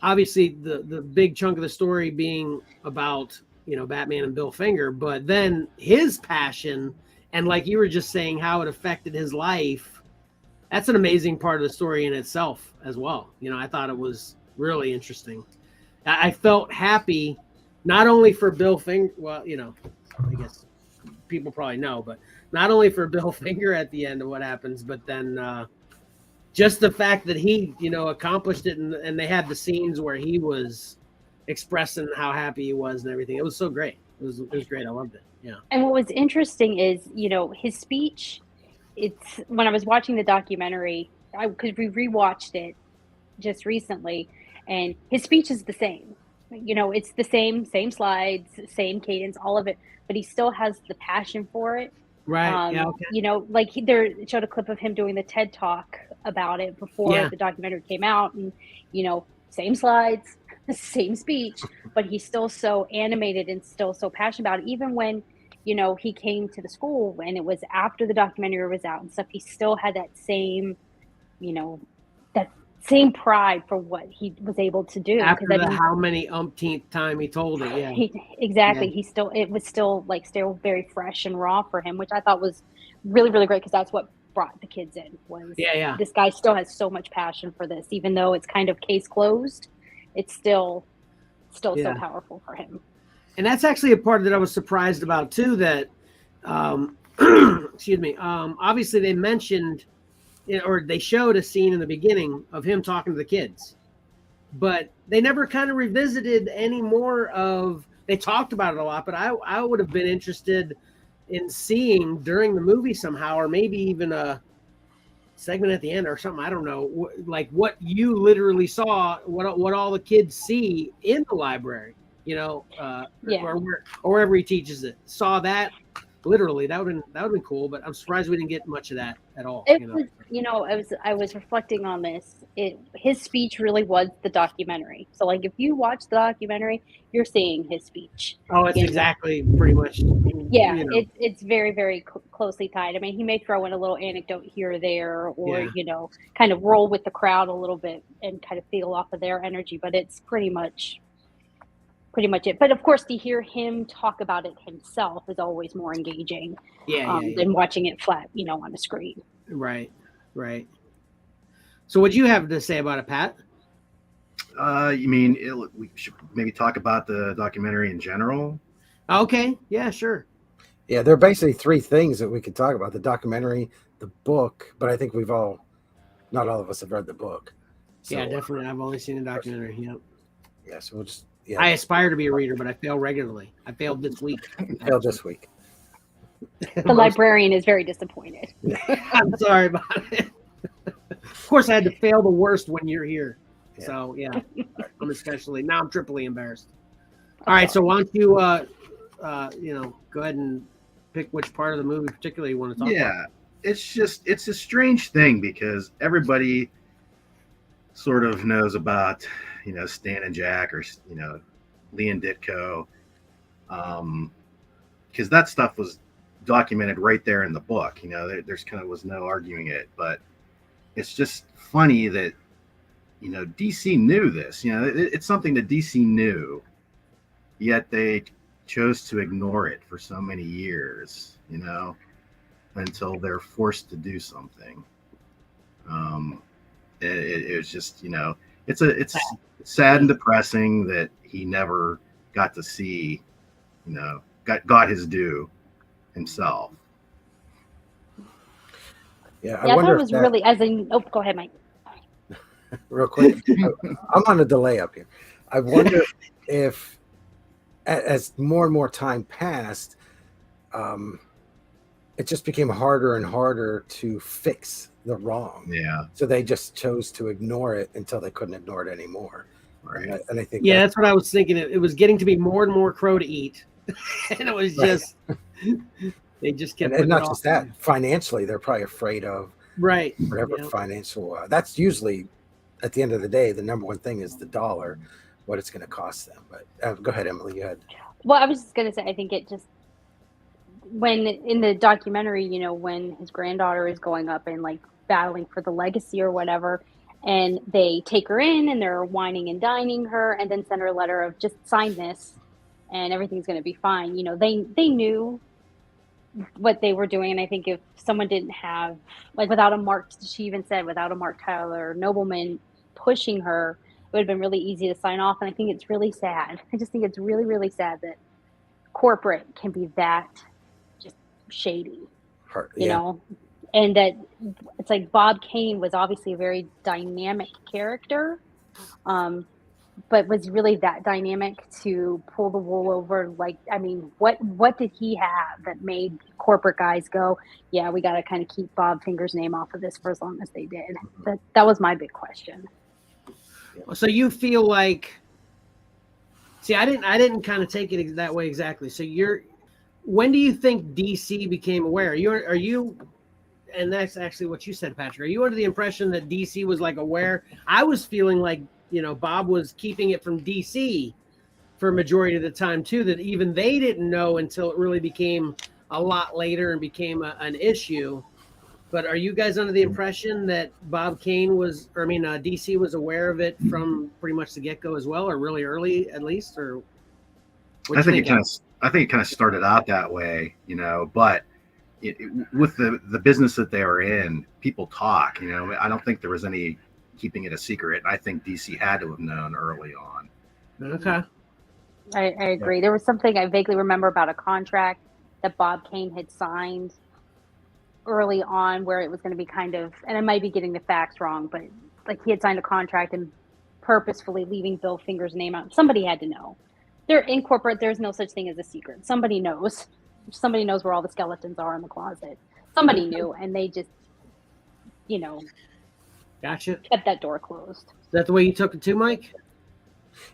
obviously the big chunk of the story being about, you know, Batman and Bill Finger, but then his passion and like you were just saying, how it affected his life. That's an amazing part of the story in itself as well. You know, I thought it was really interesting. I felt happy, not only for Bill Finger, well, you know, I guess people probably know, but not only for Bill Finger at the end of what happens, but then just the fact that he, you know, accomplished it and they had the scenes where he was expressing how happy he was and everything. It was so great. It was great. I loved it. Yeah. And what was interesting is, you know, his speech, it's when I was watching the documentary, because we rewatched it just recently, and his speech is the same. You know, it's the same slides, same cadence, all of it, but he still has the passion for it. Right. Yeah. Okay. You know, like there showed a clip of him doing the TED Talk about it before the documentary came out, and you know, same slides, same speech, but he's still so animated and still so passionate about it. Even when, you know, he came to the school and it was after the documentary was out and stuff, he still had that same, you know, that same pride for what he was able to do. After how many umpteenth time he told it. Yeah. Exactly. Yeah. It was still very fresh and raw for him, which I thought was really, really great, because that's what brought the kids in. Was this guy still has so much passion for this, even though it's kind of case closed. It's still so powerful for him. And that's actually a part that I was surprised about too, that excuse me, obviously they mentioned, or they showed a scene in the beginning of him talking to the kids, but they never kind of revisited any more of, they talked about it a lot, but I would have been interested in seeing during the movie somehow, or maybe even a segment at the end or something. I don't know, like what you literally saw, what all the kids see in the library, you know, or wherever he teaches it. Saw that literally. That would have been cool. But I'm surprised we didn't get much of that at all. I was reflecting on this. His speech really was the documentary. So like if you watch the documentary, you're seeing his speech. Oh, it's exactly pretty much. Yeah, it's very, very closely tied. I mean, he may throw in a little anecdote here or there, or kind of roll with the crowd a little bit and kind of feel off of their energy, but it's pretty much it. But of course, to hear him talk about it himself is always more engaging than watching it flat, on a screen. Right. So what'd you have to say about it, Pat? We should maybe talk about the documentary in general? Okay. Yeah, sure. Yeah, there are basically three things that we could talk about: the documentary, the book. But I think not all of us have read the book. So, yeah, definitely. I've only seen the documentary. Yep. Yeah, so we'll just. Yeah. I aspire to be a reader, but I fail regularly. I failed this week. The librarian is very disappointed. I'm sorry about it. Of course, I had to fail the worst when you're here. Yeah. So, yeah, I'm triply embarrassed. All right, so why don't you, go ahead and pick which part of the movie particularly you want to talk about. Yeah, it's a strange thing because everybody sort of knows about, Stan and Jack, or, Lee and Ditko, because that stuff was documented right there in the book. There's kind of was no arguing it, but it's just funny that, DC knew this. It's something that DC knew, yet they chose to ignore it for so many years, until they're forced to do something. It was just, it's sad and depressing that he never got to see, got his due himself. Yeah, I thought it was really go ahead, Mike. Real quick, I'm on a delay up here. I wonder if, as more and more time passed, it just became harder and harder to fix the wrong. Yeah. So they just chose to ignore it until they couldn't ignore it anymore. Right. And I think that's what I was thinking. It was getting to be more and more crow to eat, and it was just they just kept. And not just that, financially, they're probably afraid of whatever financial. That's usually, at the end of the day, the number one thing is the dollar, what it's going to cost them. But go ahead, Emily. You had. Well, I was just going to say, I think it just, when in the documentary, when his granddaughter is going up and like battling for the legacy or whatever, and they take her in and they're whining and dining her, and then send her a letter of just sign this and everything's going to be fine. They knew what they were doing. And I think if someone didn't have, like, she even said, without a Mark Tyler nobleman pushing her, it would have been really easy to sign off. And I think it's really sad. I just think it's really, really sad that corporate can be that just shady, and that it's like Bob Kane was obviously a very dynamic character, but was really that dynamic to pull the wool over. Like, I mean, what did he have that made corporate guys go, yeah, we got to kind of keep Bob Finger's name off of this for as long as they did? That was my big question. So you feel like, I didn't kind of take it that way exactly. So when do you think DC became aware? Are you, and that's actually what you said, Patrick, are you under the impression that DC was like aware? I was feeling like, Bob was keeping it from DC for a majority of the time too, that even they didn't know until it really became a lot later and became an issue. But are you guys under the impression that DC was aware of it from pretty much the get-go as well, or really early at least? Or I think it kind of started out that way, but with the business that they were in, people talk, I don't think there was any keeping it a secret. I think DC had to have known early on. Okay. I agree. There was something I vaguely remember about a contract that Bob Kane had signed early on where it was going to be kind of, and I might be getting the facts wrong, but like he had signed a contract and purposefully leaving Bill Finger's name out. Somebody had to know. They're in corporate. There's no such thing as a secret. Somebody knows. Somebody knows where all the skeletons are in the closet. Somebody knew, and they just, Gotcha. Kept that door closed. Is that the way you took it too, Mike?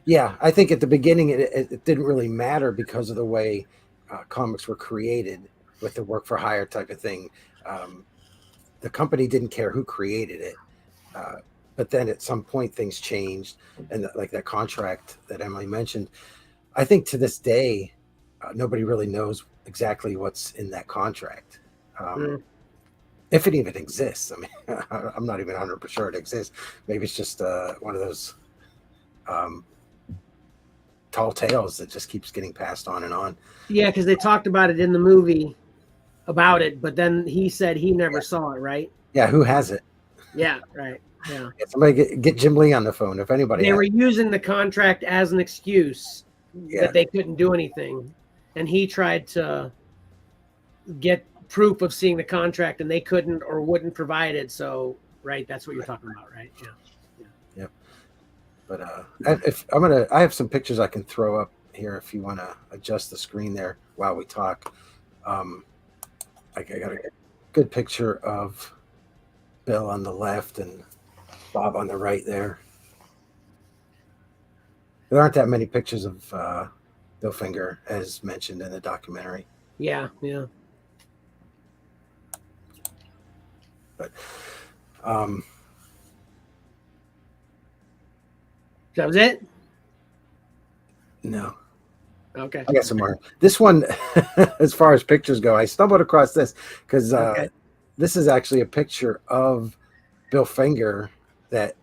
Yeah, I think at the beginning it didn't really matter because of the way comics were created. with the work for hire type of thing. The company didn't care who created it, but then at some point things changed, and like that contract that Emily mentioned, I think to this day nobody really knows exactly what's in that contract. If it even exists. I mean, I'm not even 100% sure it exists. Maybe it's just one of those tall tales that just keeps getting passed on and on. Yeah, because they talked about it in the movie about it, but then he said he never saw it, right? Yeah, who has it? Yeah, right. Yeah. Somebody get Jim Lee on the phone if anybody. They were using the contract as an excuse that they couldn't do anything, and he tried to get proof of seeing the contract, and they couldn't or wouldn't provide it. So, right, that's what you're talking about, right? Yeah. Yep. But I have some pictures I can throw up here if you want to adjust the screen there while we talk. I got a good picture of Bill on the left and Bob on the right there. There aren't that many pictures of Bill Finger as mentioned in the documentary. Yeah. But that was it? No. Okay. I got some more. This one, as far as pictures go, I stumbled across this because this is actually a picture of Bill Finger that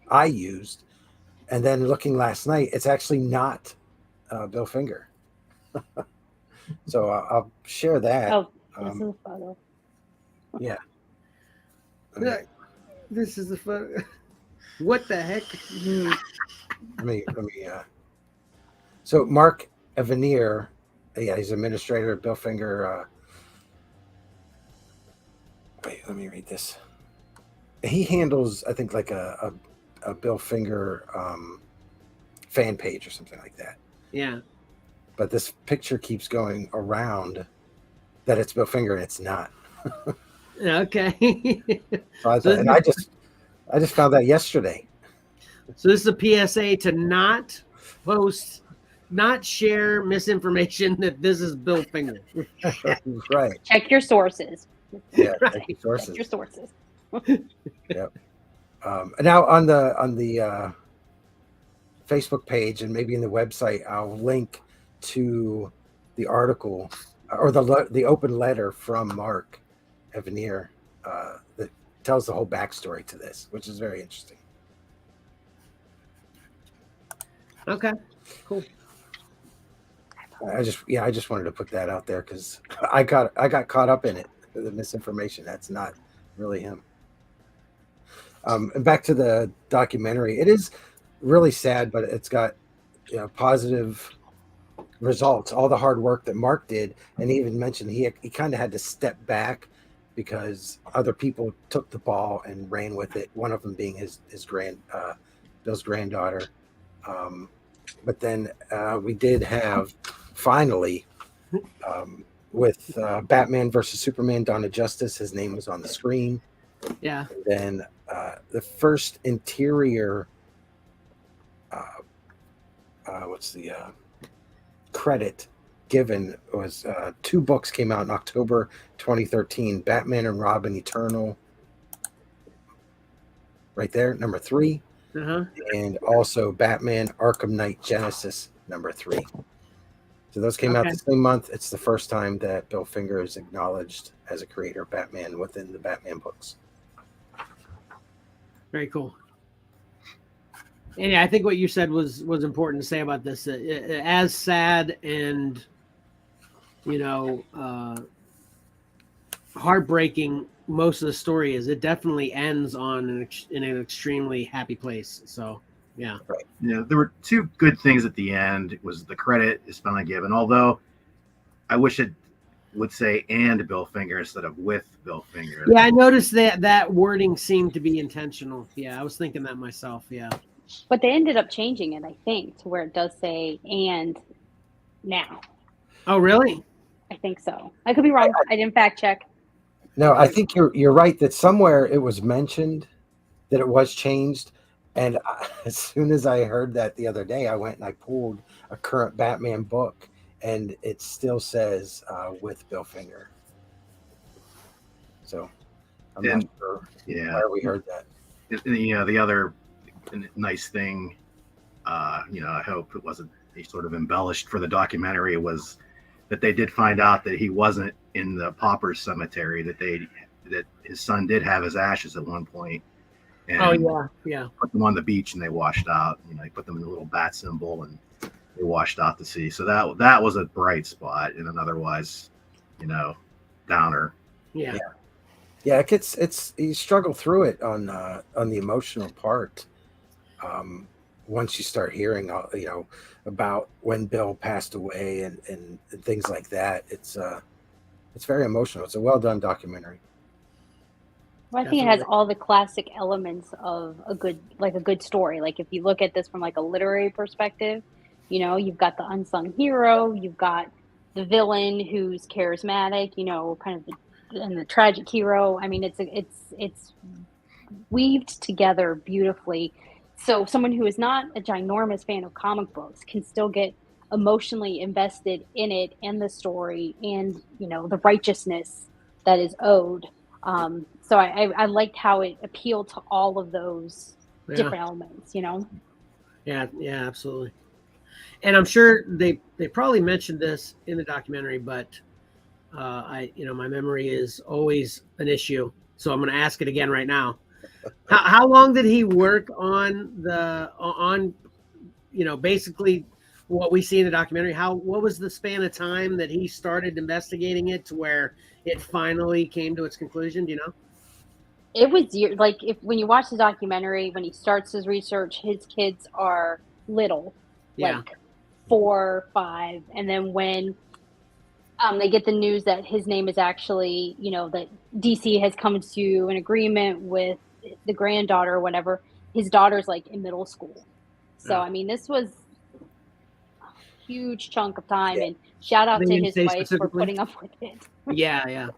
I used. And then looking last night, it's actually not Bill Finger. So I'll share that. Oh, this is a photo. Yeah. This is the photo. What the heck? Let me. So Mark Evanier, he's administrator. Bill Finger. Wait, let me read this. He handles, I think, like a Bill Finger fan page or something like that. Yeah. But this picture keeps going around that it's Bill Finger, and it's not. Okay. I just found that yesterday. So this is a PSA to not post, not share misinformation that this is Bill Finger. Right. Check your sources. Yeah, Right. check your sources. Check your sources. Yep. Now on the Facebook page and maybe in the website, I'll link to the article or the open letter from Mark Evanier that tells the whole backstory to this, which is very interesting. Okay, cool. I just wanted to put that out there because I got caught up in it, the misinformation. That's not really him. And back to the documentary, it is really sad, but it's got positive results. All the hard work that Mark did, and he even mentioned he kind of had to step back because other people took the ball and ran with it. One of them being his Bill's granddaughter. But then we did have finally with Batman versus Superman, Dawn of Justice. His name was on the screen. Yeah. And then the first interior, what's the credit given was 2 books came out in October 2013. Batman and Robin Eternal. Right there, number 3. And also Batman Arkham Knight Genesis number 3. So those came out the same month. It's the first time that Bill Finger is acknowledged as a creator of Batman within the Batman books. Very cool. And yeah, I think what you said was important to say about this. As sad and heartbreaking most of the story is, it definitely ends on in an extremely happy place. So yeah. Right. Yeah, there were 2 good things at the end. It was the credit is finally given, although I wish it would say and Bill Finger instead of with Bill Finger. Yeah, I noticed that wording seemed to be intentional. Yeah, I was thinking that myself. Yeah. But they ended up changing it, I think, to where it does say and now. Oh, really? I think so. I could be wrong. I didn't fact check. No, I think you're right that somewhere it was mentioned that it was changed. And as soon as I heard that the other day, I went and I pulled a current Batman book, and it still says with Bill Finger. So I'm And- not sure Yeah. where we heard that. The other nice thing, I hope it wasn't sort of embellished for the documentary, was that they did find out that he wasn't in the paupers cemetery, that his son did have his ashes at one point, and yeah. put them on the beach and they washed out. He put them in a little bat symbol and they washed out to sea. So that was a bright spot in an otherwise, downer. Yeah. Yeah, it's you struggle through it on the emotional part. Once you start hearing about when Bill passed away and things like that, it's very emotional. It's a well done documentary. Well, I think it has all the classic elements of a good story. Like if you look at this from like a literary perspective, you've got the unsung hero, you've got the villain who's charismatic, kind of and the tragic hero. I mean, it's weaved together beautifully. So someone who is not a ginormous fan of comic books can still get emotionally invested in it and the story and, the righteousness that is owed. So I liked how it appealed to all of those different elements, Yeah, absolutely. And I'm sure they probably mentioned this in the documentary, but my memory is always an issue. So I'm going to ask it again right now. How long did he work on basically what we see in the documentary? What was the span of time that he started investigating it to where it finally came to its conclusion? Do you know? It was when you watch the documentary, when he starts his research, his kids are little, like 4, 5, and then when they get the news that his name is actually, that DC has come to an agreement with the granddaughter or whatever, his daughter's like in middle school. So I mean, this was a huge chunk of time, and shout out to his wife for putting up with it. Yeah.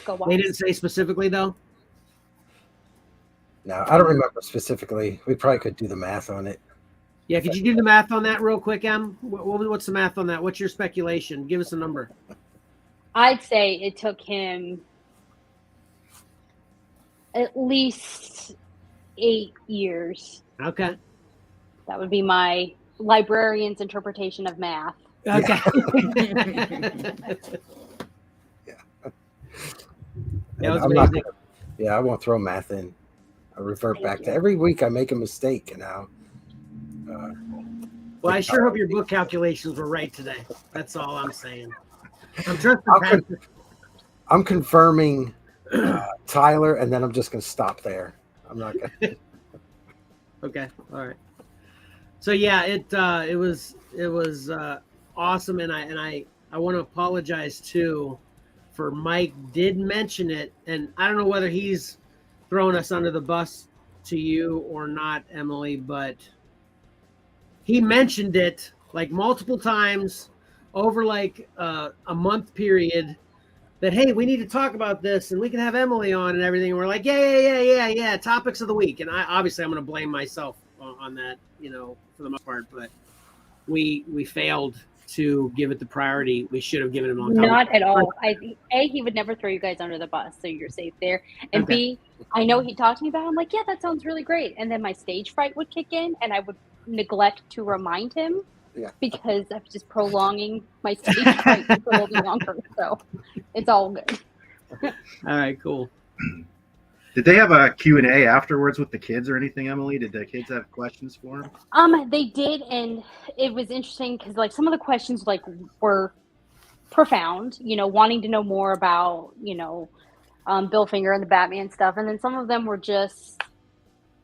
Go watch. They didn't say specifically though. No, I don't remember specifically. We probably could do the math on it. Yeah, could you do the math on that real quick, Em? What's the math on that? What's your speculation? Give us a number. I'd say it took him at least 8 years. Okay. That would be my librarian's interpretation of math. Okay. I won't throw math in. I revert back to every week I make a mistake, and now. Well, I sure hope your book calculations were right today. That's all I'm saying. I'm trusting I'm confirming Tyler, and then I'm just going to stop there. I'm not going to. Okay. All right. So yeah, it was awesome, and I want to apologize too for Mike did mention it, and I don't know whether he's throwing us under the bus to you or not, Emily, but he mentioned it like multiple times over like a month period that, hey, we need to talk about this and we can have Emily on and everything. And we're like, yeah. Topics of the week. And I'm going to blame myself on that, for the most part, but we failed to give it the priority we should have given him on time. Not at all. He would never throw you guys under the bus, so you're safe there. And Okay. B, I know he talked to me about it. I'm like, yeah, that sounds really great. And then my stage fright would kick in, and I would neglect to remind him because I was just prolonging my stage fright for a little bit longer. So it's all good. All right, cool. Did they have a Q&A afterwards with the kids or anything, Emily? Did the kids have questions for him? They did, and it was interesting because like some of the questions like were profound, wanting to know more about, Bill Finger and the Batman stuff, and then some of them were just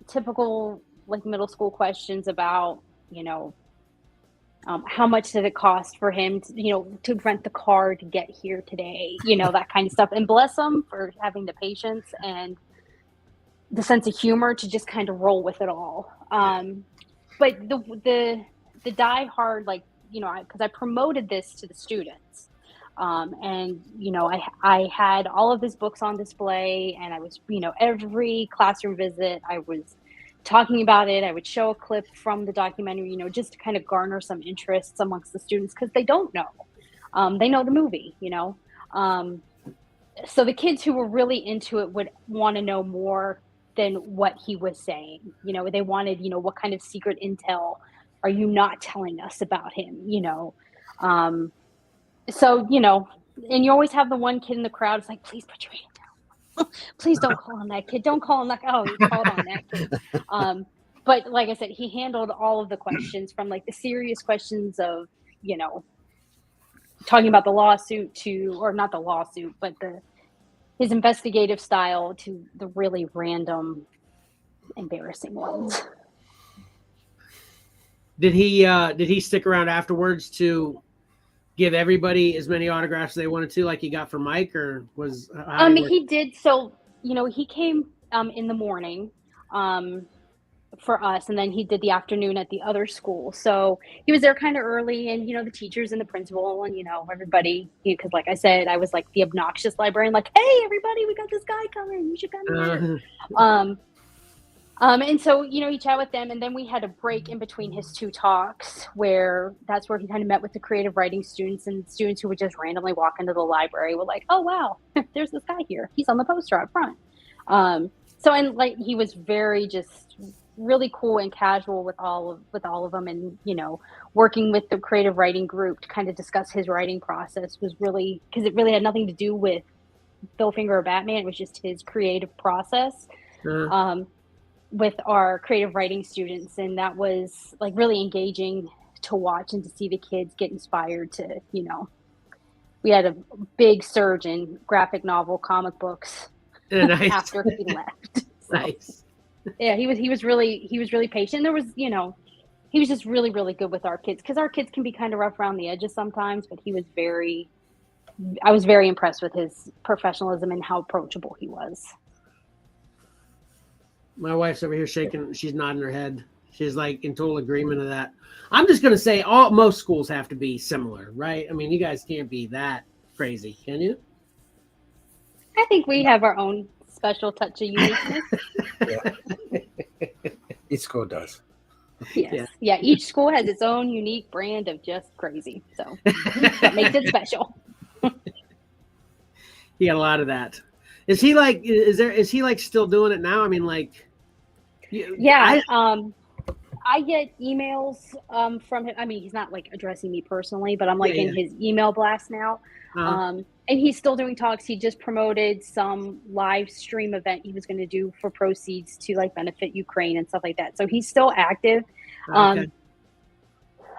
typical like middle school questions about, how much did it cost for him to rent the car to get here today, that kind of stuff. And bless them for having the patience and the sense of humor to just kind of roll with it all. But the die hard, like, because I promoted this to the students. And, I had all of his books on display, and I was, every classroom visit, I was talking about it. I would show a clip from the documentary, just to kind of garner some interest amongst the students because they don't know. They know the movie, So the kids who were really into it would want to know more than what he was saying. You know, they wanted, you know, what kind of secret intel are you not telling us about him? You know, so, you know, and you always have the one kid in the crowd. It's like, please put your hand down. Please don't call on that kid. Don't call him like, oh, he called on that kid. But like I said, he handled all of the questions, from like the serious questions of, you know, talking about the lawsuit to, or not the lawsuit, but his investigative style, to the really random, embarrassing ones. Did he stick around afterwards to give everybody as many autographs as they wanted to, like he got for Mike, or was he did. So, you know, he came in the morning for us, and then he did the afternoon at the other school. So he was there kind of early, and, you know, the teachers and the principal and, you know, everybody, because like I said, I was like the obnoxious librarian, like, hey everybody, we got this guy coming, you should come here. And so, you know, he chatted with them, and then we had a break in between his two talks where that's where he kind of met with the creative writing students, and students who would just randomly walk into the library were like, oh wow, there's this guy here, he's on the poster up front. So, and like, he was very just really cool and casual with all of them, and, you know, working with the creative writing group to kind of discuss his writing process was really, because it really had nothing to do with Bill Finger or Batman. It was just his creative process with our creative writing students, and that was like really engaging to watch and to see the kids get inspired to, you know, we had a big surge in graphic novel comic books after he left. So, nice. Yeah, he was really patient. There was, you know, he was just really, really good with our kids, because our kids can be kind of rough around the edges sometimes, but I was very impressed with his professionalism and how approachable he was. My wife's over here shaking, she's nodding her head. She's like in total agreement of that. I'm just gonna say most schools have to be similar, right? I mean, you guys can't be that crazy, can you? I think we have our own special touch of uniqueness. Each school does. Yes. Yeah, each school has its own unique brand of just crazy. So that makes it special. You got a lot of that. Is he like still doing it now? I mean, like, yeah. I get emails from him. I mean, he's not like addressing me personally, but I'm like in his email blast now. And he's still doing talks. He just promoted some live stream event he was going to do for proceeds to like benefit Ukraine and stuff like that. So he's still active. Okay.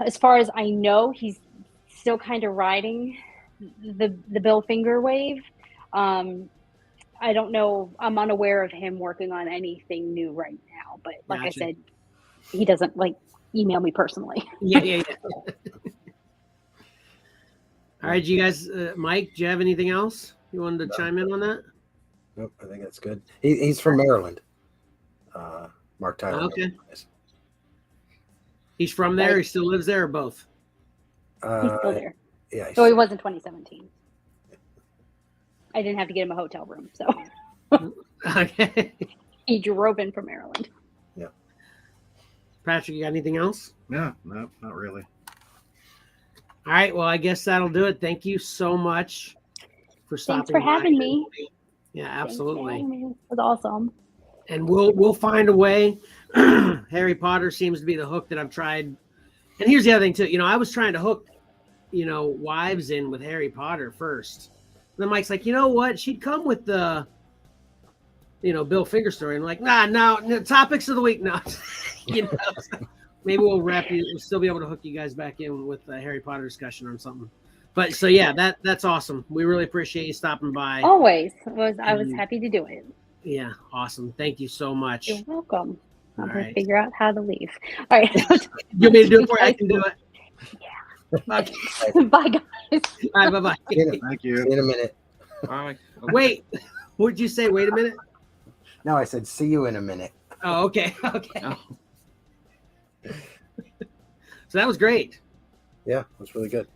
As far as I know, he's still kind of riding the Bill Finger wave. I don't know. I'm unaware of him working on anything new right now. But like I said, he doesn't like email me personally. Yeah. All right, you guys, Mike, do you have anything else you wanted to chime in on that? Nope, I think that's good. He's from Maryland. Mark Tyler. Okay. He's from there? He still lives there, or both? He's still there. Yeah. So he was in 2017. I didn't have to get him a hotel room, so. Okay. He drove in from Maryland. Yeah. Patrick, you got anything else? No, not really. All right. Well, I guess that'll do it. Thank you so much for stopping by. Thanks for having me. Yeah, absolutely. It was awesome. And we'll find a way. Harry Potter seems to be the hook that I've tried. And here's the other thing too. You know, I was trying to hook, you know, wives in with Harry Potter first. And then Mike's like, you know what? She'd come with the, you know, Bill Finger story. And I'm like, no, topics of the week, no. You know, maybe we'll still be able to hook you guys back in with a Harry Potter discussion or something. But so yeah, that's awesome. We really appreciate you stopping by. Always. I was happy to do it. Yeah, awesome. Thank you so much. You're welcome. I'm going to right. figure out how to leave. All right. You want me to do it for you? I can do it. Yeah. Okay. Bye, guys. All right, bye-bye. Thank you. See you in a minute. Bye. Wait, what did you say? Wait a minute. No, I said see you in a minute. Oh, okay. Okay. Oh. So that was great. Yeah, that's really good.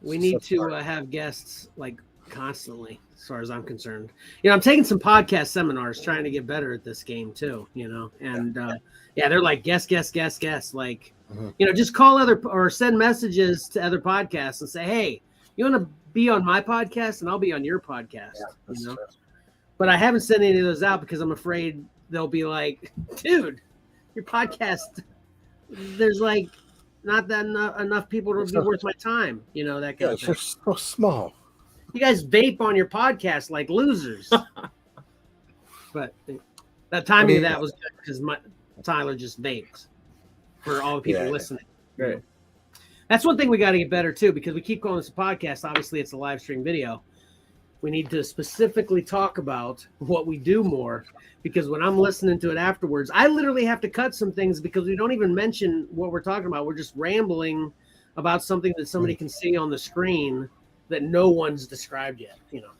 We need to have guests like constantly, as far as I'm concerned. You know, I'm taking some podcast seminars trying to get better at this game too, you know, and they're like guest. Like, you know, just call or send messages to other podcasts and say, hey, you want to be on my podcast and I'll be on your podcast. Yeah, that's you know? true. But I haven't sent any of those out because I'm afraid they'll be like, dude, your podcast, there's like not that enough people to be worth my time. You know, that kind of thing. You're so small. You guys vape on your podcast like losers. But that timing of that was good because Tyler just vapes for all the people listening. Right. That's one thing we got to get better too, because we keep calling this a podcast. Obviously, it's a live stream video. We need to specifically talk about what we do more, because when I'm listening to it afterwards, I literally have to cut some things because we don't even mention what we're talking about. We're just rambling about something that somebody can see on the screen that no one's described yet. You know,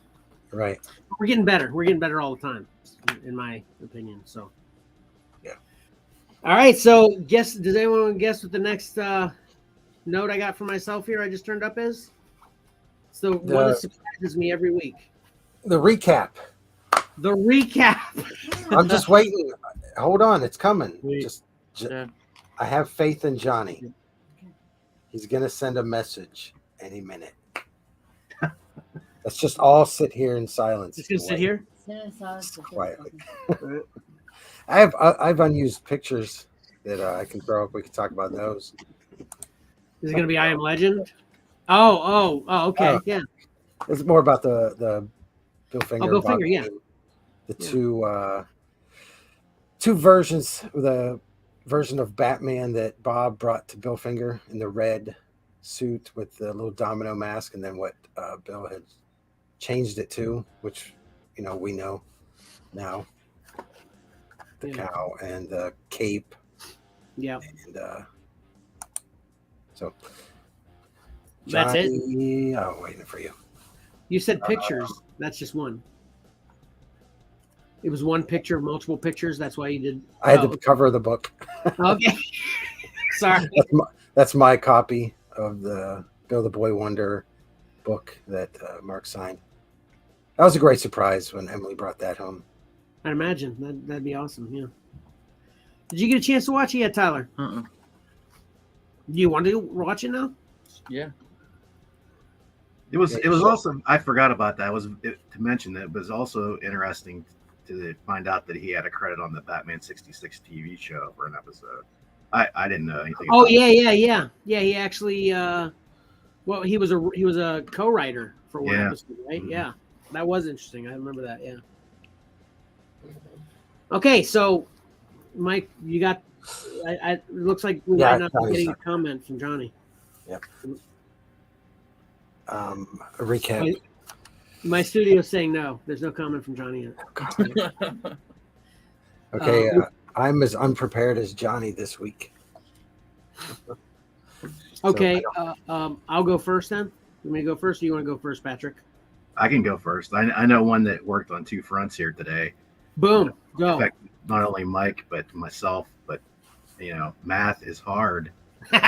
Right. we're getting better. We're getting better all the time, in my opinion. So, yeah. All right. So, does anyone want to guess what the next note I got for myself here I just turned up is? So one that surprises me every week. The recap. The recap. I'm just waiting. Hold on, it's coming. Just Yeah. I have faith in Johnny. He's gonna send a message any minute. Let's just all sit here in silence. Just gonna sit here Just quietly. I have unused pictures that I can throw up. We can talk about those. Is it going to be I Am Legend? Oh, okay, yeah. It's more about the Bill Finger. Bill Finger, yeah. The two versions. The version of Batman that Bob brought to Bill Finger in the red suit with the little domino mask, and then what Bill had changed it to, which we know now. The cow and the cape. Yeah. And so that's it. I'm waiting for you. You said pictures. That's just one. It was one picture, multiple pictures. That's why you did. I had the cover of the book. Okay. Sorry. That's my copy of the Bill the Boy Wonder book that Mark signed. That was a great surprise when Emily brought that home. I'd imagine that'd be awesome. Yeah. Did you get a chance to watch it yet, Tyler? Uh-uh. Do you want to watch it now? Yeah. It was also, I forgot about that. To mention that it was also interesting to find out that he had a credit on the Batman 66 TV show for an episode. I didn't know anything. Oh yeah. He actually he was a co-writer for one episode, right? Mm-hmm. Yeah. That was interesting. I remember that, yeah. Okay, so Mike, you got it looks like we might not be getting a comment from Johnny. Yep. A recap. My studio's saying no. There's no comment from Johnny yet. Okay, I'm as unprepared as Johnny this week. Okay, I'll go first then. You want me to go first, or you want to go first, Patrick? I can go first. I know one that worked on two fronts here today. Boom, go. Not only Mike, but myself, but math is hard.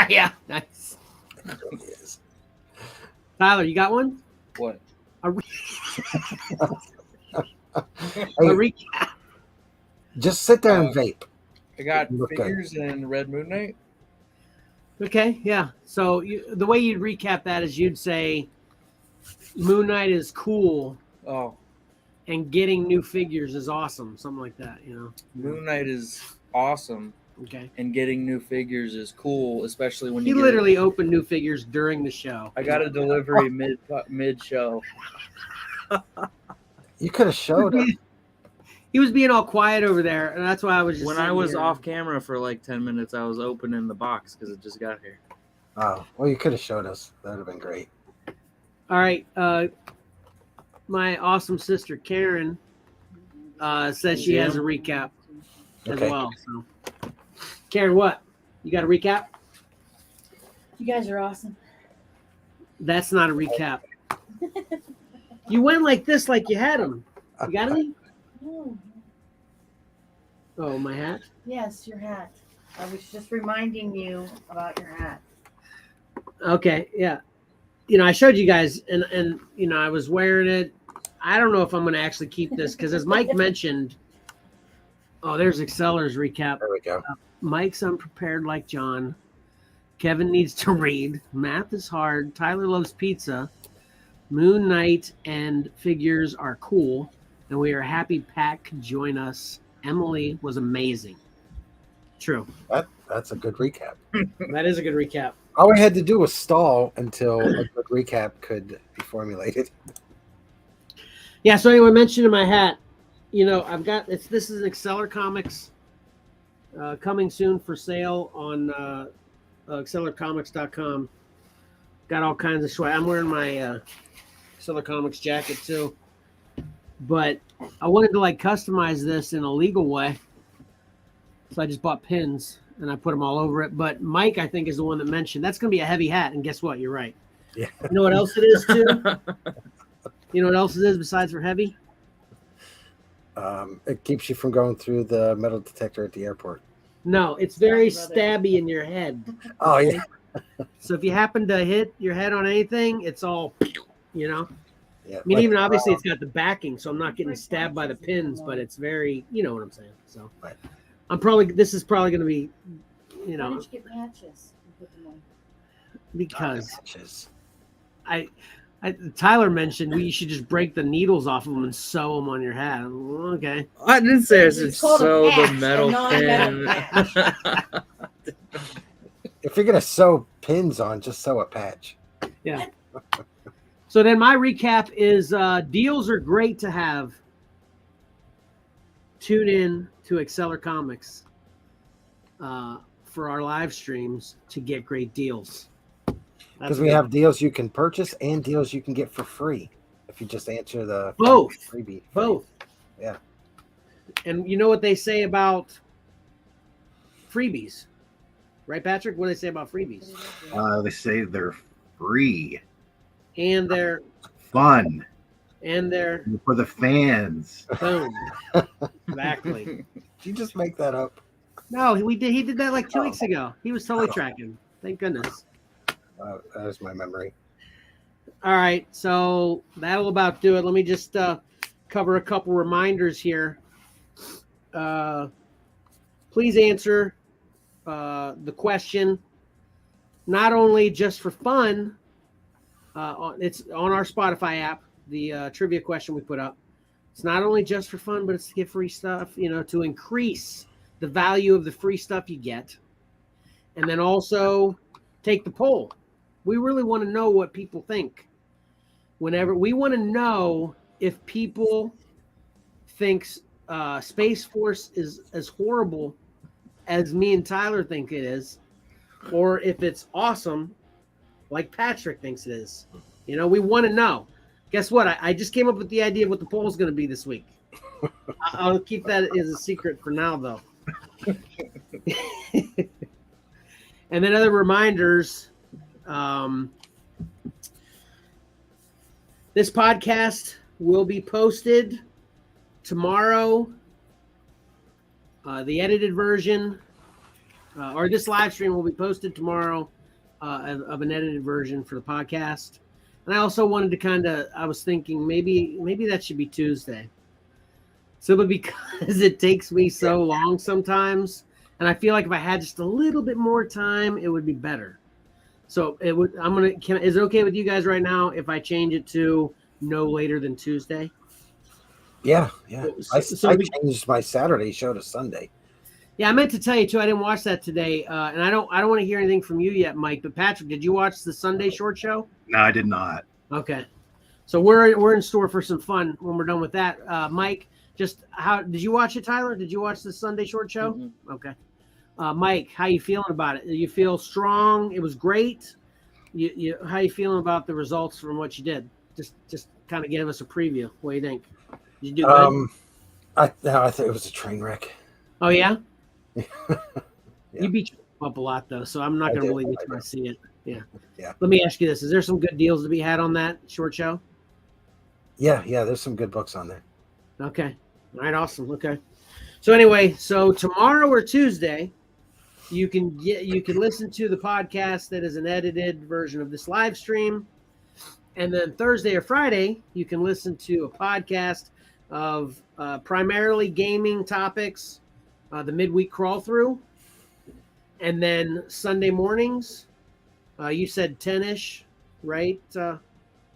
Yeah, nice. It really is. Tyler, you got one? What? A recap. Just sit there and vape. I got figures in Red Moon Knight. Okay, yeah. So the way you'd recap that is you'd say Moon Knight is cool. Oh. And getting new figures is awesome. Something like that, Moon Knight is awesome. Okay. And getting new figures is cool, especially when you literally opened new figures during the show. I got a delivery mid show. You could have showed him. He was being all quiet over there, and that's why I was just. When I was off camera for like 10 minutes, I was opening the box because it just got here. Oh, well, you could have showed us. That would have been great. All right. My awesome sister Karen says she has a recap as well. So, Karen, what? You got a recap? You guys are awesome. That's not a recap. You went like this, like you had them. You got any? No. Oh, my hat? Yes, your hat. I was just reminding you about your hat. Okay, yeah. I showed you guys, and I was wearing it. I don't know if I'm going to actually keep this because, as Mike mentioned, there's Exceller's recap. There we go. Mike's unprepared like John. Kevin needs to read. Math is hard. Tyler loves pizza. Moon Knight and figures are cool, and we are happy Pat could join us. Emily was amazing. True. That's a good recap. That is a good recap. All we had to do was stall until a good recap could be formulated. Yeah, so anyway, I mentioned in my hat, I've got this is an Exceller Comics coming soon for sale on excellercomics.com. Got all kinds of swag. I'm wearing my Exceller Comics jacket too. But I wanted to customize this in a legal way. So I just bought pins and I put them all over it. But Mike, I think, is the one that mentioned that's going to be a heavy hat. And guess what? You're right. Yeah. You know what else it is too? You know what else it is besides for heavy? It keeps you from going through the metal detector at the airport. No, it's very stabby in your head. Oh, yeah. So if you happen to hit your head on anything, it's all, Yeah, I mean, even obviously it's got the backing, so I'm not getting stabbed by the pins, but it's very, you know what I'm saying. So right. this is probably going to be, Why don't you get patches and put them on? Because Tyler mentioned you should just break the needles off of them and sew them on your hat. Okay. I didn't say I should It's called a sew the patch, metal a non-metal pin. If you're gonna sew pins on, just sew a patch. Yeah. So then my recap is deals are great to have. Tune in to Exceller Comics for our live streams to get great deals. Because we have deals you can purchase and deals you can get for free if you just answer the both. Freebie. Both. Yeah. And you know what they say about freebies, right, Patrick? What do they say about freebies? They say they're free And they're fun and they're for the fans. boom. Exactly. Did you just make that up? No, he did that like 2 weeks ago. He was totally tracking. Thank goodness. That is my memory. All right, so that'll about do it. Let me just cover a couple reminders here. Please answer the question, not only just for fun. It's on our Spotify app, the trivia question we put up. It's not only just for fun, but it's to get free stuff, to increase the value of the free stuff you get. And then also take the poll. We really want to know what people think. Whenever we want to know if people thinks Space Force is as horrible as me and Tyler think it is, or if it's awesome like Patrick thinks it is. We want to know. Guess what? I just came up with the idea of what the poll is going to be this week. I'll keep that as a secret for now, though. And then other reminders. This podcast will be posted tomorrow. The edited version, or this live stream will be posted tomorrow of an edited version for the podcast. And I also wanted to I was thinking maybe that should be Tuesday. Simply because it takes me so long sometimes. And I feel like if I had just a little bit more time, it would be better. So is it okay with you guys right now if I change it to no later than Tuesday? Yeah. I So changed my Saturday show to Sunday. Yeah, I meant to tell you too. I didn't watch that today, and I don't want to hear anything from you yet, Mike. But Patrick, did you watch the Sunday short show? No, I did not. Okay, so we're in store for some fun when we're done with that. Mike, how did you watch it, Tyler? Did you watch the Sunday short show? Mm-hmm. Okay. Mike, how you feeling about it? You feel strong? It was great. How you feeling about the results from what you did? Just kind of give us a preview. What do you think? Did you do good? I thought it was a train wreck. Oh yeah. Yeah. You beat up a lot though, so I'm not going to believe it until I see it. Yeah. Yeah. Let me ask you this: is there some good deals to be had on that short show? Yeah. There's some good books on there. Okay. All right. Awesome. Okay. So anyway, tomorrow or Tuesday, you can listen to the podcast that is an edited version of this live stream, and then Thursday or Friday you can listen to a podcast of primarily gaming topics, the midweek crawl through, and then Sunday mornings. You said 10-ish, right?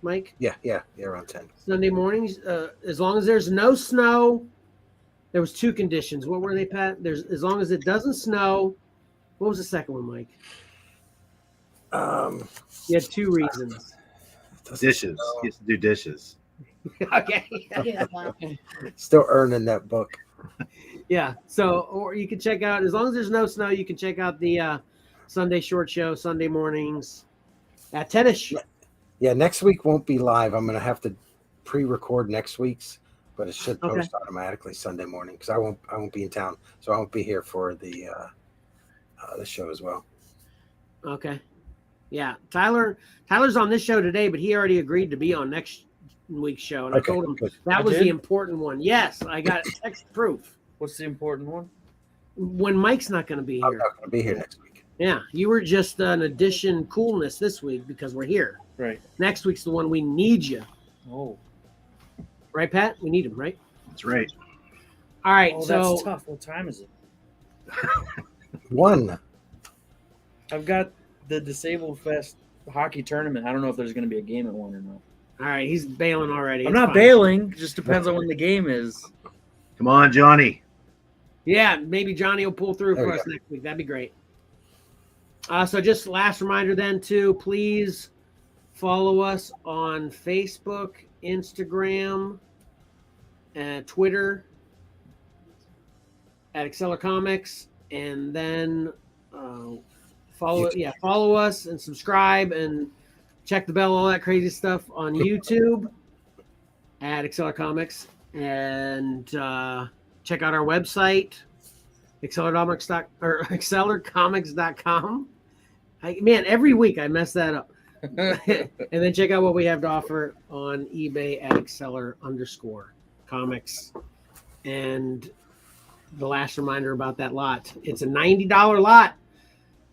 Mike? Yeah, around 10. Sunday mornings, as long as there's no snow. There was 2 conditions. What were they, Pat? There's as long as it doesn't snow. What was the second one, Mike? You had 2 reasons. Dishes. He has to do dishes. Okay. Yeah. Still earning that book. Yeah. So, or you can check out, as long as there's no snow, you can check out the Sunday short show, Sunday mornings at 10ish. Yeah, next week won't be live. I'm going to have to pre-record next week's, but it should post automatically Sunday morning because I won't be in town, so I won't be here for the show as well. Okay. Yeah. Tyler's on this show today, but he already agreed to be on next week's show, and I told him that was the important one. Yes, I got text proof. What's the important one? When Mike's not going to be here. I'm not going to be here next week. Yeah, you were just an addition coolness this week because we're here. Right. Next week's the one we need you. Oh. Right, Pat? We need him, right? That's right. All right, Oh, so that's tough. What time is it? 1. I've got the Disabled Fest hockey tournament. I don't know if there's going to be a game at 1 or not. all right, he's bailing already. I'm It's not fine. bailing. Just depends on when the game is. Come on, Johnny. Yeah, maybe Johnny will pull through There for we us go. next week. That'd be great. So just last reminder then to please follow us on Facebook, Instagram, and Twitter at Exceller Comics, and then follow us and subscribe and check the bell, all that crazy stuff on YouTube at Exceller Comics, and check out our website, excellercomics.com. Man, every week I mess that up. And then check out what we have to offer on eBay at Exceller_comics. And the last reminder about that lot, it's a $90 lot,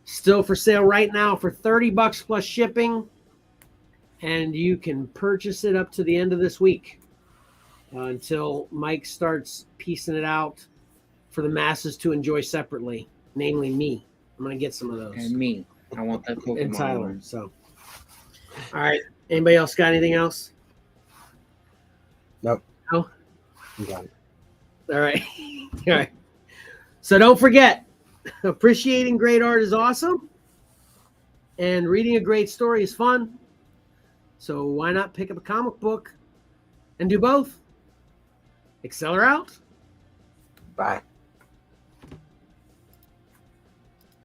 still for sale right now for $30 plus shipping, and you can purchase it up to the end of this week until Mike starts piecing it out for the masses to enjoy separately, namely me. I'm gonna get some of those. And me. I want that Pokemon. And Tyler. one. So, all right. Anybody else got anything else? Nope. No. I'm done. All right. All right. So don't forget, appreciating great art is awesome, and reading a great story is fun. So why not pick up a comic book and do both? Exceller out. Bye.